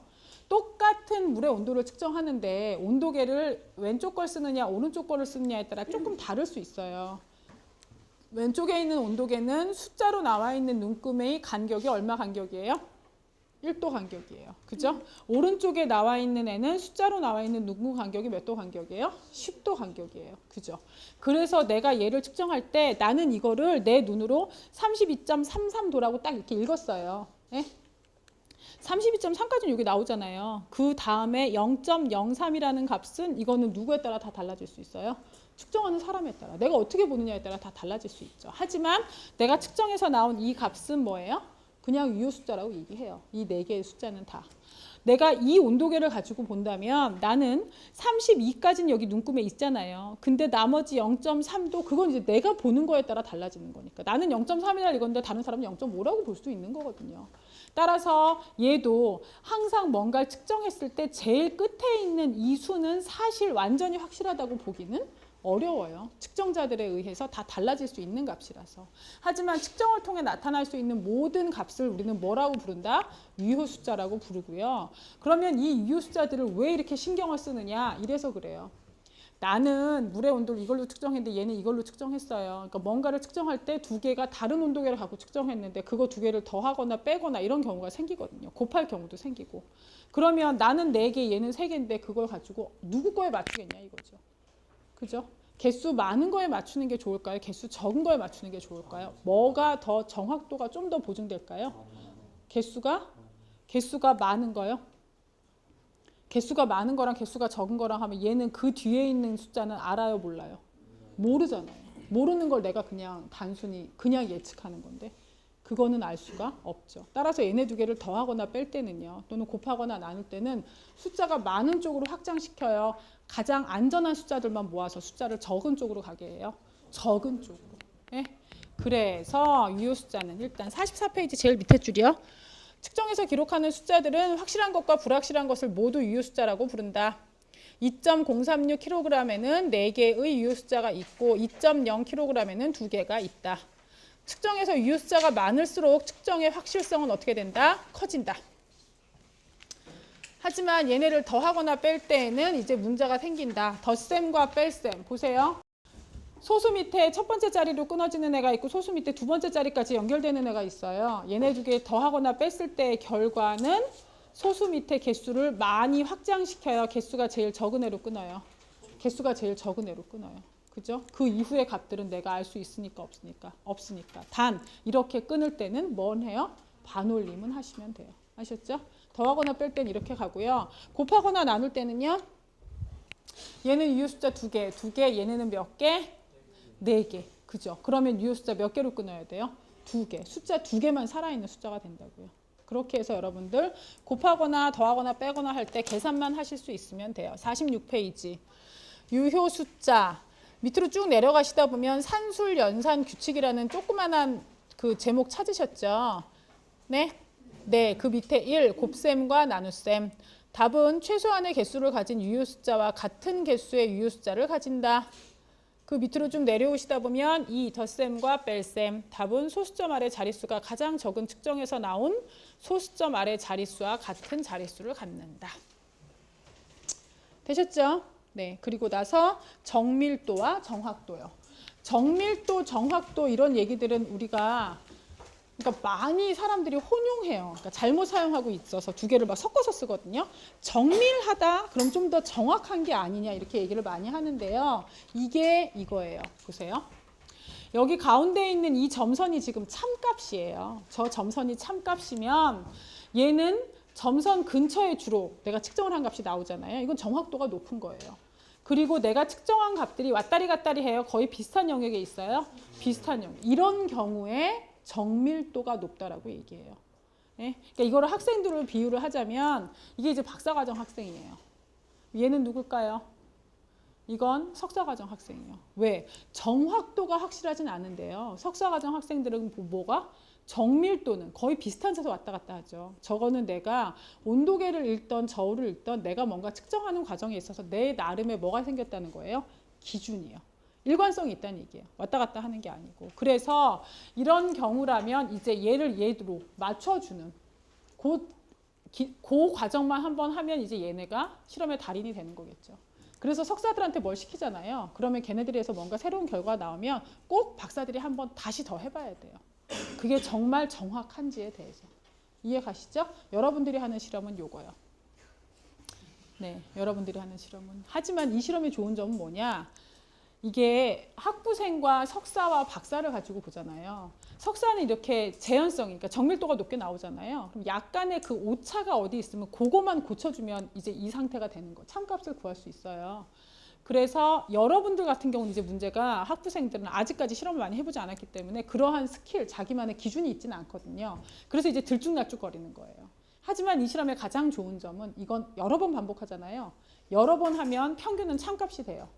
똑같은 물의 온도를 측정하는데 온도계를 왼쪽 걸 쓰느냐 오른쪽 거를 쓰느냐에 따라 조금 다를 수 있어요. 왼쪽에 있는 온도계는 숫자로 나와 있는 눈금의 간격이 얼마 간격이에요? 1도 간격이에요. 그죠? 오른쪽에 나와 있는 애는 숫자로 나와 있는 눈금 간격이 몇 도 간격이에요? 10도 간격이에요. 그죠? 그래서 내가 얘를 측정할 때 나는 이거를 내 눈으로 32.33도라고 딱 이렇게 읽었어요. 네? 32.3까지는 여기 나오잖아요. 그 다음에 0.03이라는 값은 이거는 누구에 따라 다 달라질 수 있어요? 측정하는 사람에 따라. 내가 어떻게 보느냐에 따라 다 달라질 수 있죠. 하지만 내가 측정해서 나온 이 값은 뭐예요? 그냥 유효 숫자라고 얘기해요. 이 네 개의 숫자는 다. 내가 이 온도계를 가지고 본다면 나는 32까지는 여기 눈금에 있잖아요. 근데 나머지 0.3도 그건 이제 내가 보는 거에 따라 달라지는 거니까. 나는 0.3이라 읽었는데 다른 사람은 0.5라고 볼 수도 있는 거거든요. 따라서 얘도 항상 뭔가를 측정했을 때 제일 끝에 있는 이 수는 사실 완전히 확실하다고 보기는 어려워요. 측정자들에 의해서 다 달라질 수 있는 값이라서. 하지만 측정을 통해 나타날 수 있는 모든 값을 우리는 뭐라고 부른다? 유효 숫자라고 부르고요. 그러면 이 유효 숫자들을 왜 이렇게 신경을 쓰느냐? 이래서 그래요. 나는 물의 온도를 이걸로 측정했는데 얘는 이걸로 측정했어요. 그러니까 뭔가를 측정할 때 두 개가 다른 온도계를 갖고 측정했는데 그거 두 개를 더하거나 빼거나 이런 경우가 생기거든요. 곱할 경우도 생기고. 그러면 나는 4개, 얘는 3개인데 그걸 가지고 누구 거에 맞추겠냐 이거죠. 그죠? 개수 많은 거에 맞추는 게 좋을까요? 개수 적은 거에 맞추는 게 좋을까요? 뭐가 더 정확도가 좀 더 보증될까요? 개수가 많은 거요? 개수가 많은 거랑 개수가 적은 거랑 하면 얘는 그 뒤에 있는 숫자는 알아요, 몰라요? 모르잖아요. 모르는 걸 내가 그냥 단순히 그냥 예측하는 건데 그거는 알 수가 없죠. 따라서 얘네 두 개를 더하거나 뺄 때는요. 또는 곱하거나 나눌 때는 숫자가 많은 쪽으로 확장시켜요. 가장 안전한 숫자들만 모아서 숫자를 적은 쪽으로 가게 해요. 적은 쪽으로. 네? 그래서 유효 숫자는 일단 44페이지 제일 밑에 줄이요. 측정해서 기록하는 숫자들은 확실한 것과 불확실한 것을 모두 유효 숫자라고 부른다. 2.036kg에는 4개의 유효 숫자가 있고 2.0kg에는 2개가 있다. 측정해서 유효 숫자가 많을수록 측정의 확실성은 어떻게 된다? 커진다. 하지만 얘네를 더하거나 뺄 때에는 이제 문제가 생긴다. 덧셈과 뺄셈 보세요. 소수 밑에 첫 번째 자리로 끊어지는 애가 있고 소수 밑에 두 번째 자리까지 연결되는 애가 있어요. 얘네 두 개 더하거나 뺐을 때의 결과는 소수 밑에 개수를 많이 확장시켜요. 개수가 제일 적은 애로 끊어요. 개수가 제일 적은 애로 끊어요. 그죠? 그 이후의 값들은 내가 알 수 있으니까 없으니까. 단 이렇게 끊을 때는 뭔 해요? 반올림은 하시면 돼요. 아셨죠? 더하거나 뺄 때는 이렇게 가고요. 곱하거나 나눌 때는요. 얘는 유효 숫자 2개, 얘네는 몇 개? 4개. 그죠? 그러면 유효 숫자 몇 개로 끊어야 돼요? 2개. 숫자 2개만 살아있는 숫자가 된다고요. 그렇게 해서 여러분들 곱하거나 더하거나 빼거나 할 때 계산만 하실 수 있으면 돼요. 46페이지. 유효 숫자. 밑으로 쭉 내려가시다 보면 산술 연산 규칙이라는 조그만한 그 제목 찾으셨죠? 네? 네, 그 밑에 1, 곱셈과 나눗셈. 답은 최소한의 개수를 가진 유효 숫자와 같은 개수의 유효 숫자를 가진다. 그 밑으로 좀 내려오시다 보면 2, 덧셈과 뺄셈. 답은 소수점 아래 자릿수가 가장 적은 측정에서 나온 소수점 아래 자릿수와 같은 자릿수를 갖는다. 되셨죠? 네, 그리고 나서 정밀도와 정확도요. 정밀도, 정확도 이런 얘기들은 우리가 그러니까 많이 사람들이 혼용해요. 그러니까 잘못 사용하고 있어서 두 개를 막 섞어서 쓰거든요. 정밀하다 그럼 좀 더 정확한 게 아니냐 이렇게 얘기를 많이 하는데요. 이게 이거예요. 보세요. 여기 가운데 있는 이 점선이 지금 참값이에요. 저 점선이 참값이면 얘는 점선 근처에 주로 내가 측정을 한 값이 나오잖아요. 이건 정확도가 높은 거예요. 그리고 내가 측정한 값들이 왔다리 갔다리 해요. 거의 비슷한 영역에 있어요. 비슷한 영역. 이런 경우에 정밀도가 높다라고 얘기해요. 예? 그러니까 이거를 학생들을 비유를 하자면 이게 이제 박사과정 학생이에요. 얘는 누굴까요? 이건 석사과정 학생이에요. 왜? 정확도가 확실하진 않은데요. 석사과정 학생들은 뭐가? 정밀도는 거의 비슷한 차서 왔다 갔다 하죠. 저거는 내가 온도계를 읽던 저울을 읽던 내가 뭔가 측정하는 과정에 있어서 내 나름의 뭐가 생겼다는 거예요? 기준이요. 일관성이 있다는 얘기예요. 왔다 갔다 하는 게 아니고. 그래서 이런 경우라면 이제 얘를 얘로 맞춰주는 그 과정만 한번 하면 이제 얘네가 실험의 달인이 되는 거겠죠. 그래서 석사들한테 뭘 시키잖아요. 그러면 걔네들에서 뭔가 새로운 결과가 나오면 꼭 박사들이 한번 다시 더 해봐야 돼요. 그게 정말 정확한지에 대해서. 이해 가시죠? 여러분들이 하는 실험은 요거예요. 네, 여러분들이 하는 실험은. 하지만 이 실험의 좋은 점은 뭐냐? 이게 학부생과 석사와 박사를 가지고 보잖아요. 석사는 이렇게 재현성이, 그러니까 정밀도가 높게 나오잖아요. 그럼 약간의 그 오차가 어디 있으면 그거만 고쳐주면 이제 이 상태가 되는 거. 참값을 구할 수 있어요. 그래서 여러분들 같은 경우는 이제 문제가 학부생들은 아직까지 실험을 많이 해보지 않았기 때문에 그러한 스킬, 자기만의 기준이 있지는 않거든요. 그래서 이제 들쭉날쭉거리는 거예요. 하지만 이 실험의 가장 좋은 점은 이건 여러 번 반복하잖아요. 여러 번 하면 평균은 참값이 돼요.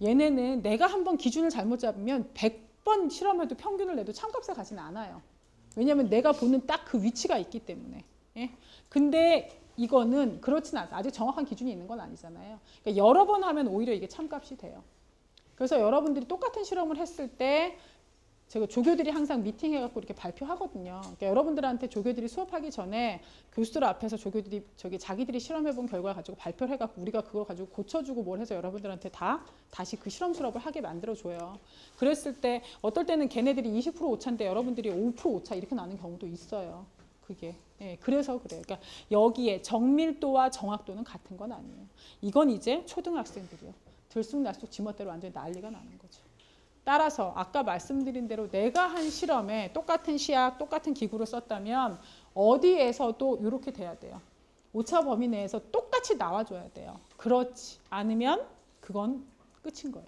얘네는 내가 한번 기준을 잘못 잡으면 100번 실험해도 평균을 내도 참값에 가지는 않아요. 왜냐하면 내가 보는 딱 그 위치가 있기 때문에. 예? 근데 이거는 그렇진 않아요. 아직 정확한 기준이 있는 건 아니잖아요. 그러니까 여러 번 하면 오히려 이게 참값이 돼요. 그래서 여러분들이 똑같은 실험을 했을 때 제가 조교들이 항상 미팅해갖고 이렇게 발표하거든요. 그러니까 여러분들한테 조교들이 수업하기 전에 교수들 앞에서 조교들이 자기들이 실험해본 결과 가지고 발표를 해갖고 우리가 그걸 가지고 고쳐주고 뭘 해서 여러분들한테 다시 그 실험 수업을 하게 만들어줘요. 그랬을 때 어떨 때는 걔네들이 20% 오차인데 여러분들이 5% 오차 이렇게 나는 경우도 있어요. 그게. 예, 그래서 그래요. 그러니까 여기에 정밀도와 정확도는 같은 건 아니에요. 이건 이제 초등학생들이요. 들쑥날쑥 지멋대로 완전히 난리가 나는 거죠. 따라서 아까 말씀드린 대로 내가 한 실험에 똑같은 시약, 똑같은 기구를 썼다면 어디에서도 이렇게 돼야 돼요. 오차 범위 내에서 똑같이 나와줘야 돼요. 그렇지 않으면 그건 끝인 거예요.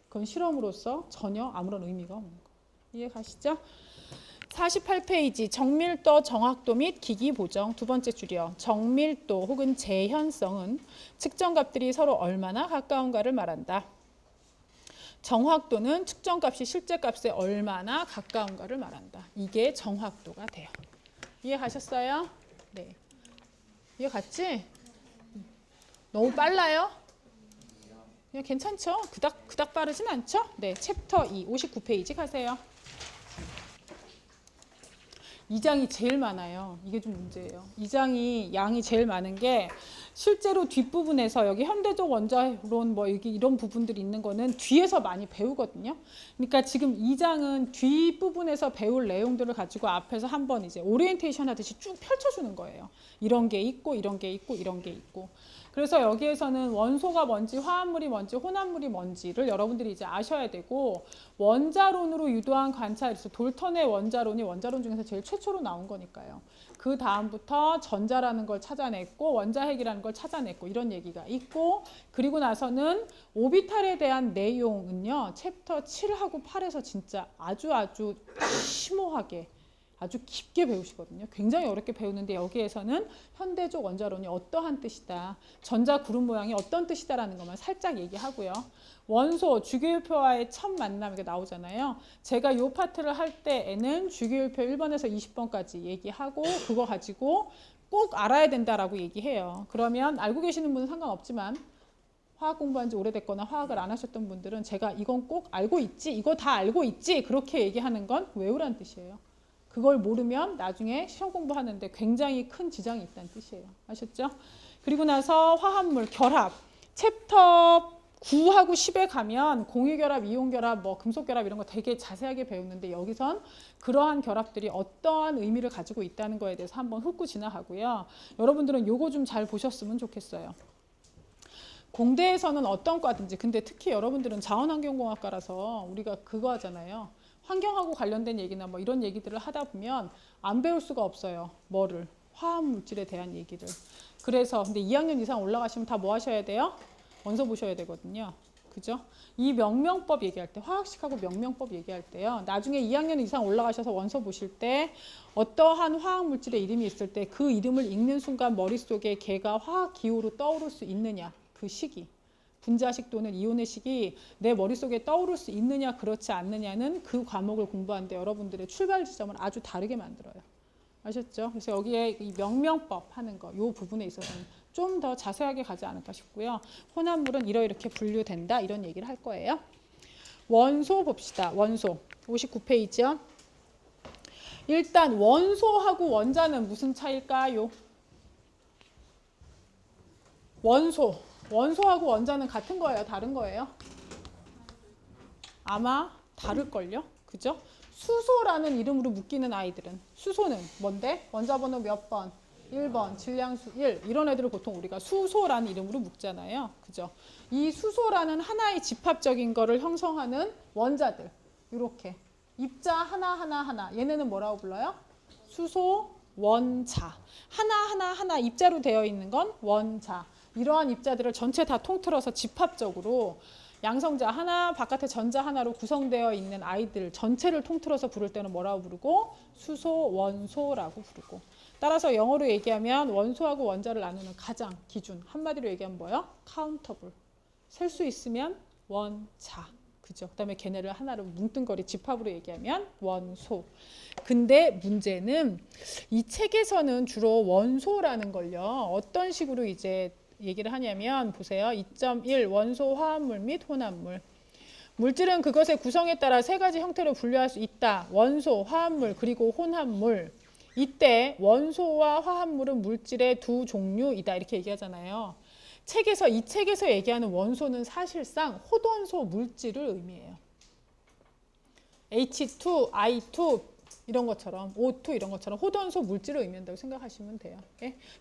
그건 실험으로서 전혀 아무런 의미가 없는 거예요. 이해 가시죠? 48페이지 정밀도, 정확도 및 기기 보정 두 번째 줄이요. 정밀도 혹은 재현성은 측정값들이 서로 얼마나 가까운가를 말한다. 정확도는 측정값이 실제 값에 얼마나 가까운가를 말한다. 이게 정확도가 돼요. 이해하셨어요? 네. 이해갔지? 너무 빨라요? 그냥 괜찮죠? 그닥 빠르진 않죠? 네, 챕터 2, 59페이지 가세요. 2장이 제일 많아요. 이게 좀 문제예요. 2장이 양이 제일 많은 게 실제로 뒷부분에서 여기 현대적 원자론 뭐 여기 이런 부분들이 있는 거는 뒤에서 많이 배우거든요. 그러니까 지금 2장은 뒷부분에서 배울 내용들을 가지고 앞에서 한번 이제 오리엔테이션 하듯이 쭉 펼쳐주는 거예요. 이런 게 있고 이런 게 있고 이런 게 있고. 그래서 여기에서는 원소가 뭔지 화합물이 뭔지 혼합물이 뭔지를 여러분들이 이제 아셔야 되고 원자론으로 유도한 관찰, 돌턴의 원자론이 원자론 중에서 제일 최초로 나온 거니까요. 그 다음부터 전자라는 걸 찾아냈고 원자핵이라는 걸 찾아냈고 이런 얘기가 있고 그리고 나서는 오비탈에 대한 내용은요. 챕터 7하고 8에서 진짜 아주 심오하게 아주 깊게 배우시거든요. 굉장히 어렵게 배우는데 여기에서는 현대적 원자론이 어떠한 뜻이다. 전자 구름 모양이 어떤 뜻이다라는 것만 살짝 얘기하고요. 원소, 주기율표와의 첫 만남 이게 나오잖아요. 제가 이 파트를 할 때에는 주기율표 1번에서 20번까지 얘기하고 그거 가지고 꼭 알아야 된다라고 얘기해요. 그러면 알고 계시는 분은 상관없지만 화학 공부한 지 오래됐거나 화학을 안 하셨던 분들은 제가 이건 꼭 알고 있지, 이거 다 알고 있지 그렇게 얘기하는 건 외우란 뜻이에요. 그걸 모르면 나중에 시험 공부하는데 굉장히 큰 지장이 있다는 뜻이에요. 아셨죠? 그리고 나서 화합물, 결합, 챕터 9하고 10에 가면 공유결합, 이온결합, 뭐 금속결합 이런 거 되게 자세하게 배우는데 여기선 그러한 결합들이 어떠한 의미를 가지고 있다는 거에 대해서 한번 훑고 지나가고요. 여러분들은 요거 좀 잘 보셨으면 좋겠어요. 공대에서는 어떤 과든지, 근데 특히 여러분들은 자원환경공학과라서 우리가 그거 하잖아요. 환경하고 관련된 얘기나 뭐 이런 얘기들을 하다 보면 안 배울 수가 없어요. 뭐를? 화학물질에 대한 얘기를. 그래서 근데 2학년 이상 올라가시면 다 뭐 하셔야 돼요? 원서 보셔야 되거든요. 그죠? 이 명명법 얘기할 때, 화학식하고 명명법 얘기할 때요. 나중에 2학년 이상 올라가셔서 원서 보실 때 어떠한 화학물질의 이름이 있을 때 그 이름을 읽는 순간 머릿속에 걔가 화학기호로 떠오를 수 있느냐. 그 시기. 분자식 또는 이온의 식이 내 머릿속에 떠오를 수 있느냐 그렇지 않느냐는 그 과목을 공부하는데 여러분들의 출발 지점을 아주 다르게 만들어요. 아셨죠? 그래서 여기에 이 명명법 하는 거, 이 부분에 있어서는 좀 더 자세하게 가지 않을까 싶고요. 혼합물은 이렇게 분류된다 이런 얘기를 할 거예요. 원소 봅시다. 원소 59페이지요. 일단 원소하고 원자는 무슨 차이일까요? 원소하고 원자는 같은 거예요? 다른 거예요? 아마 다를걸요? 그죠? 수소라는 이름으로 묶이는 아이들은 수소는 뭔데? 원자번호 몇 번? 1번, 질량수 1 이런 애들을 보통 우리가 수소라는 이름으로 묶잖아요. 그죠? 이 수소라는 하나의 집합적인 거를 형성하는 원자들 이렇게 입자 하나 얘네는 뭐라고 불러요? 수소 원자 하나 입자로 되어 있는 건 원자 이러한 입자들을 전체 다 통틀어서 집합적으로 양성자 하나, 바깥에 전자 하나로 구성되어 있는 아이들 전체를 통틀어서 부를 때는 뭐라고 부르고? 수소, 원소라고 부르고. 따라서 영어로 얘기하면 원소하고 원자를 나누는 가장 기준. 한마디로 얘기하면 뭐예요? 카운터블. 셀 수 있으면 원자. 그죠? 그 다음에 걔네를 하나로 뭉뚱거리 집합으로 얘기하면 원소. 근데 문제는 이 책에서는 주로 원소라는 걸요. 어떤 식으로 이제 얘기를 하냐면 보세요. 2.1 원소 화합물 및 혼합물. 물질은 그것의 구성에 따라 세 가지 형태로 분류할 수 있다. 원소, 화합물, 그리고 혼합물. 이때 원소와 화합물은 물질의 두 종류이다. 이렇게 얘기하잖아요. 이 책에서 얘기하는 원소는 사실상 호돈소 물질을 의미해요. H2, I2 이런 것처럼 O2 이런 것처럼 호돈소 물질을 의미한다고 생각하시면 돼요.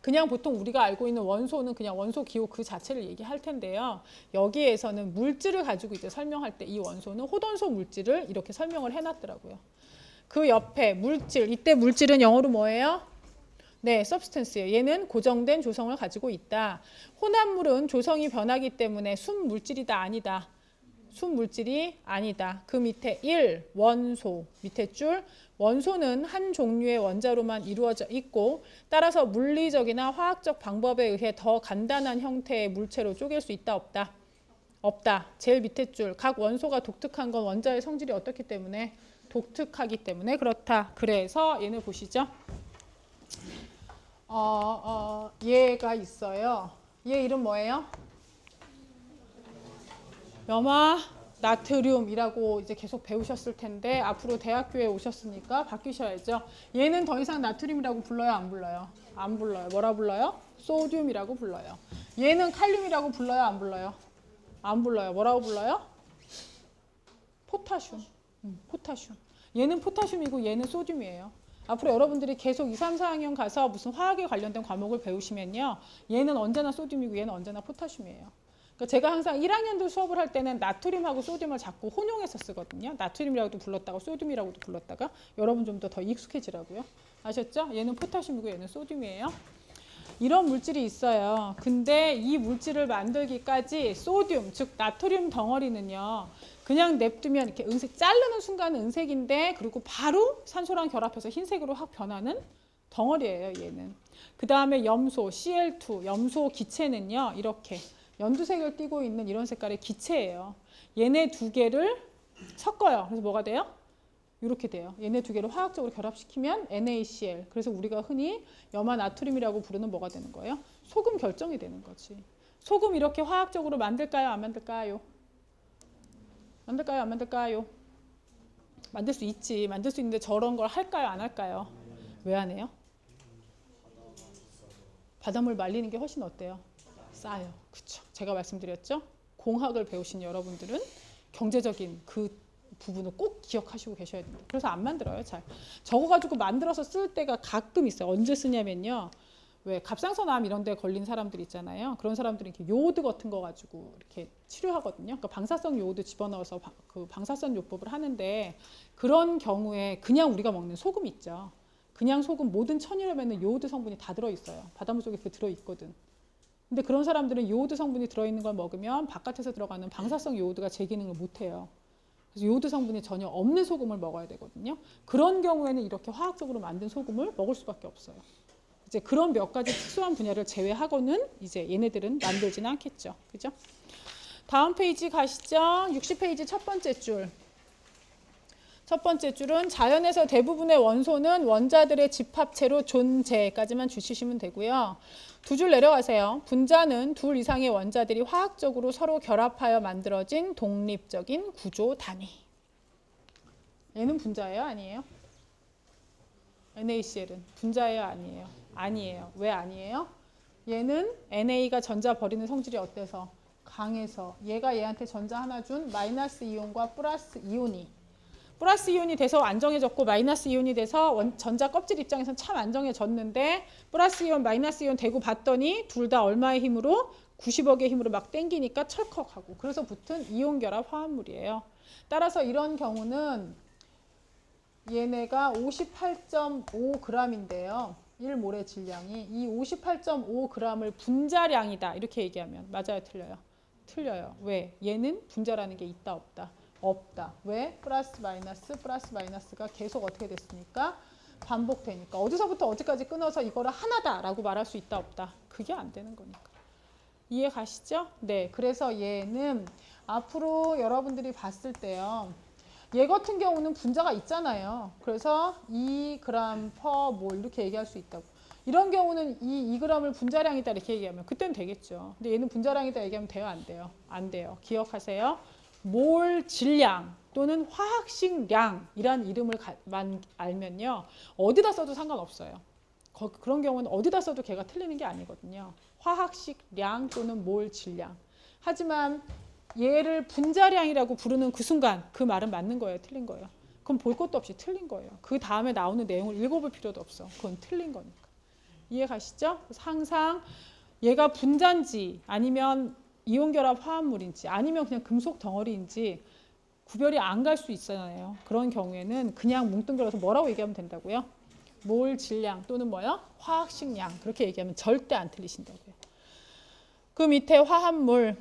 그냥 보통 우리가 알고 있는 원소는 그냥 원소 기호 그 자체를 얘기할 텐데요. 여기에서는 물질을 가지고 이제 설명할 때 이 원소는 호돈소 물질을 이렇게 설명을 해놨더라고요. 그 옆에 물질, 이때 물질은 영어로 뭐예요? 네, substance예요. 얘는 고정된 조성을 가지고 있다. 혼합물은 조성이 변하기 때문에 순물질이다 아니다. 순물질이 아니다. 그 밑에 1, 원소, 밑에 줄 원소는 한 종류의 원자로만 이루어져 있고 따라서 물리적이나 화학적 방법에 의해 더 간단한 형태의 물체로 쪼갤 수 있다 없다? 없다. 제일 밑에 줄 각 원소가 독특한 건 원자의 성질이 어떻기 때문에? 독특하기 때문에 그렇다. 그래서 얘는 보시죠. 얘가 있어요. 얘 이름 뭐예요? 염화 나트륨이라고 이제 계속 배우셨을 텐데 앞으로 대학교에 오셨으니까 바뀌셔야죠. 얘는 더 이상 나트륨이라고 불러요? 안 불러요? 안 불러요. 뭐라 불러요? 소듐이라고 불러요. 얘는 칼륨이라고 불러요? 안 불러요? 안 불러요. 뭐라고 불러요? 포타슘. 포타슘. 얘는 포타슘이고 얘는 소듐이에요. 앞으로 여러분들이 계속 2, 3, 4학년 가서 무슨 화학에 관련된 과목을 배우시면요. 얘는 언제나 소듐이고 얘는 언제나 포타슘이에요. 그러니까 제가 항상 1학년도 수업을 할 때는 나트륨하고 소듐을 자꾸 혼용해서 쓰거든요. 나트륨이라고도 불렀다가 소듐이라고도 불렀다가 여러분 좀 더 익숙해지라고요. 아셨죠? 얘는 포타슘이고 얘는 소듐이에요. 이런 물질이 있어요. 근데 이 물질을 만들기까지 소듐, 즉 나트륨 덩어리는요. 그냥 냅두면 이렇게 은색, 자르는 순간은 은색인데 그리고 바로 산소랑 결합해서 흰색으로 확 변하는 덩어리예요. 얘는. 그 다음에 염소, Cl2, 염소 기체는요. 이렇게 연두색을 띠고 있는 이런 색깔의 기체예요. 얘네 두 개를 섞어요. 그래서 뭐가 돼요? 이렇게 돼요. 얘네 두 개를 화학적으로 결합시키면 NaCl. 그래서 우리가 흔히 염화 나트륨이라고 부르는 뭐가 되는 거예요? 소금 결정이 되는 거지. 소금 이렇게 화학적으로 만들까요? 안 만들까요? 만들까요? 안 만들까요? 만들 수 있지. 만들 수 있는데 저런 걸 할까요? 안 할까요? 왜 안 해요? 바닷물 말리는 게 훨씬 어때요? 싸요. 그쵸? 제가 말씀드렸죠? 공학을 배우신 여러분들은 경제적인 그 부분을 꼭 기억하시고 계셔야 됩니다. 그래서 안 만들어요. 잘 적어가지고 만들어서 쓸 때가 가끔 있어요. 언제 쓰냐면요. 왜 갑상선암 이런 데 걸린 사람들 있잖아요. 그런 사람들이 이렇게 요오드 같은 거 가지고 이렇게 치료하거든요. 그러니까 방사성 요오드 집어넣어서 그 방사선 요법을 하는데 그런 경우에 그냥 우리가 먹는 소금 있죠. 그냥 소금 모든 천일염에는 요오드 성분이 다 들어있어요. 바닷물 속에 그 들어있거든. 근데 그런 사람들은 요오드 성분이 들어있는 걸 먹으면 바깥에서 들어가는 방사성 요오드가 제 기능을 못해요. 그래서 요오드 성분이 전혀 없는 소금을 먹어야 되거든요. 그런 경우에는 이렇게 화학적으로 만든 소금을 먹을 수밖에 없어요. 이제 그런 몇 가지 특수한 분야를 제외하고는 이제 얘네들은 만들지는 않겠죠. 그죠? 다음 페이지 가시죠. 60페이지 첫 번째 줄. 첫 번째 줄은 자연에서 대부분의 원소는 원자들의 집합체로 존재까지만 주시면 되고요. 두 줄 내려가세요. 분자는 둘 이상의 원자들이 화학적으로 서로 결합하여 만들어진 독립적인 구조 단위. 얘는 분자예요? 아니에요? NaCl은 분자예요? 아니에요? 아니에요. 왜 아니에요? 얘는 NA가 전자 버리는 성질이 어때서? 강해서. 얘가 얘한테 전자 하나 준 마이너스 이온과 플러스 이온이 플러스 이온이 돼서 안정해졌고 마이너스 이온이 돼서 전자 껍질 입장에서는 참 안정해졌는데 플러스 이온 마이너스 이온 대고 봤더니 둘 다 얼마의 힘으로? 90억의 힘으로 막 땡기니까 철컥하고 그래서 붙은 이온 결합 화합물이에요. 따라서 이런 경우는 얘네가 58.5g인데요. 1몰의 질량이 이 58.5g을 분자량이다 이렇게 얘기하면 맞아요? 틀려요? 틀려요. 왜? 얘는 분자라는 게 있다 없다? 없다. 왜? 플러스 마이너스가 계속 어떻게 됐으니까? 반복되니까. 어디서부터 어디까지 끊어서 이거를 하나다라고 말할 수 있다 없다? 그게 안 되는 거니까. 이해 가시죠? 네. 그래서 얘는 앞으로 여러분들이 봤을 때요. 얘 같은 경우는 분자가 있잖아요. 그래서 2g/몰 이렇게 얘기할 수 있다고. 이런 경우는 이 2g을 분자량이다 이렇게 얘기하면 그때는 되겠죠. 근데 얘는 분자량이다 얘기하면 돼요? 안 돼요? 안 돼요. 기억하세요. 몰 질량 또는 화학식량이란 이름을 알면요. 어디다 써도 상관없어요. 그런 경우는 어디다 써도 걔가 틀리는 게 아니거든요. 화학식량 또는 몰 질량. 하지만 얘를 분자량이라고 부르는 그 순간 그 말은 맞는 거예요? 틀린 거예요? 그럼 볼 것도 없이 틀린 거예요. 그 다음에 나오는 내용을 읽어볼 필요도 없어. 그건 틀린 거니까. 이해 가시죠? 항상 얘가 분자인지 아니면 이온결합 화합물인지 아니면 그냥 금속 덩어리인지 구별이 안 갈 수 있잖아요. 그런 경우에는 그냥 뭉뚱그려서 뭐라고 얘기하면 된다고요? 몰 질량 또는 뭐요? 화학식량 그렇게 얘기하면 절대 안 틀리신다고요. 그 밑에 화합물.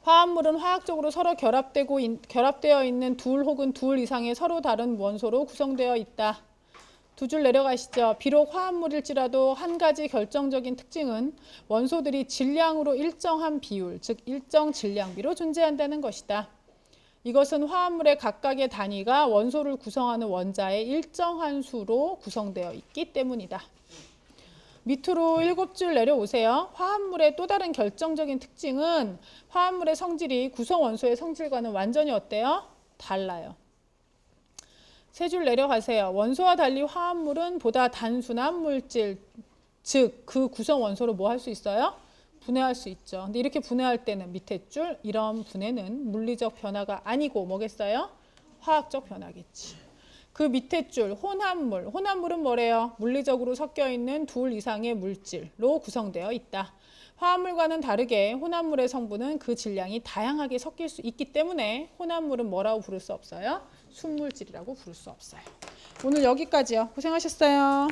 화합물은 화학적으로 서로 결합되어 있는 둘 혹은 둘 이상의 서로 다른 원소로 구성되어 있다. 두 줄 내려가시죠. 비록 화합물일지라도 한 가지 결정적인 특징은 원소들이 질량으로 일정한 비율, 즉 일정 질량비로 존재한다는 것이다. 이것은 화합물의 각각의 단위가 원소를 구성하는 원자의 일정한 수로 구성되어 있기 때문이다. 밑으로 7줄 내려오세요. 화합물의 또 다른 결정적인 특징은 화합물의 성질이 구성 원소의 성질과는 완전히 어때요? 달라요. 3줄 내려가세요. 원소와 달리 화합물은 보다 단순한 물질, 즉 그 구성 원소로 뭐 할 수 있어요? 분해할 수 있죠. 근데 이렇게 분해할 때는 밑에 줄 이런 분해는 물리적 변화가 아니고 뭐겠어요? 화학적 변화겠지. 그 밑에 줄 혼합물. 혼합물은 뭐래요? 물리적으로 섞여 있는 둘 이상의 물질로 구성되어 있다. 화합물과는 다르게 혼합물의 성분은 그 질량이 다양하게 섞일 수 있기 때문에 혼합물은 뭐라고 부를 수 없어요? 순물질이라고 부를 수 없어요. 오늘 여기까지요. 고생하셨어요.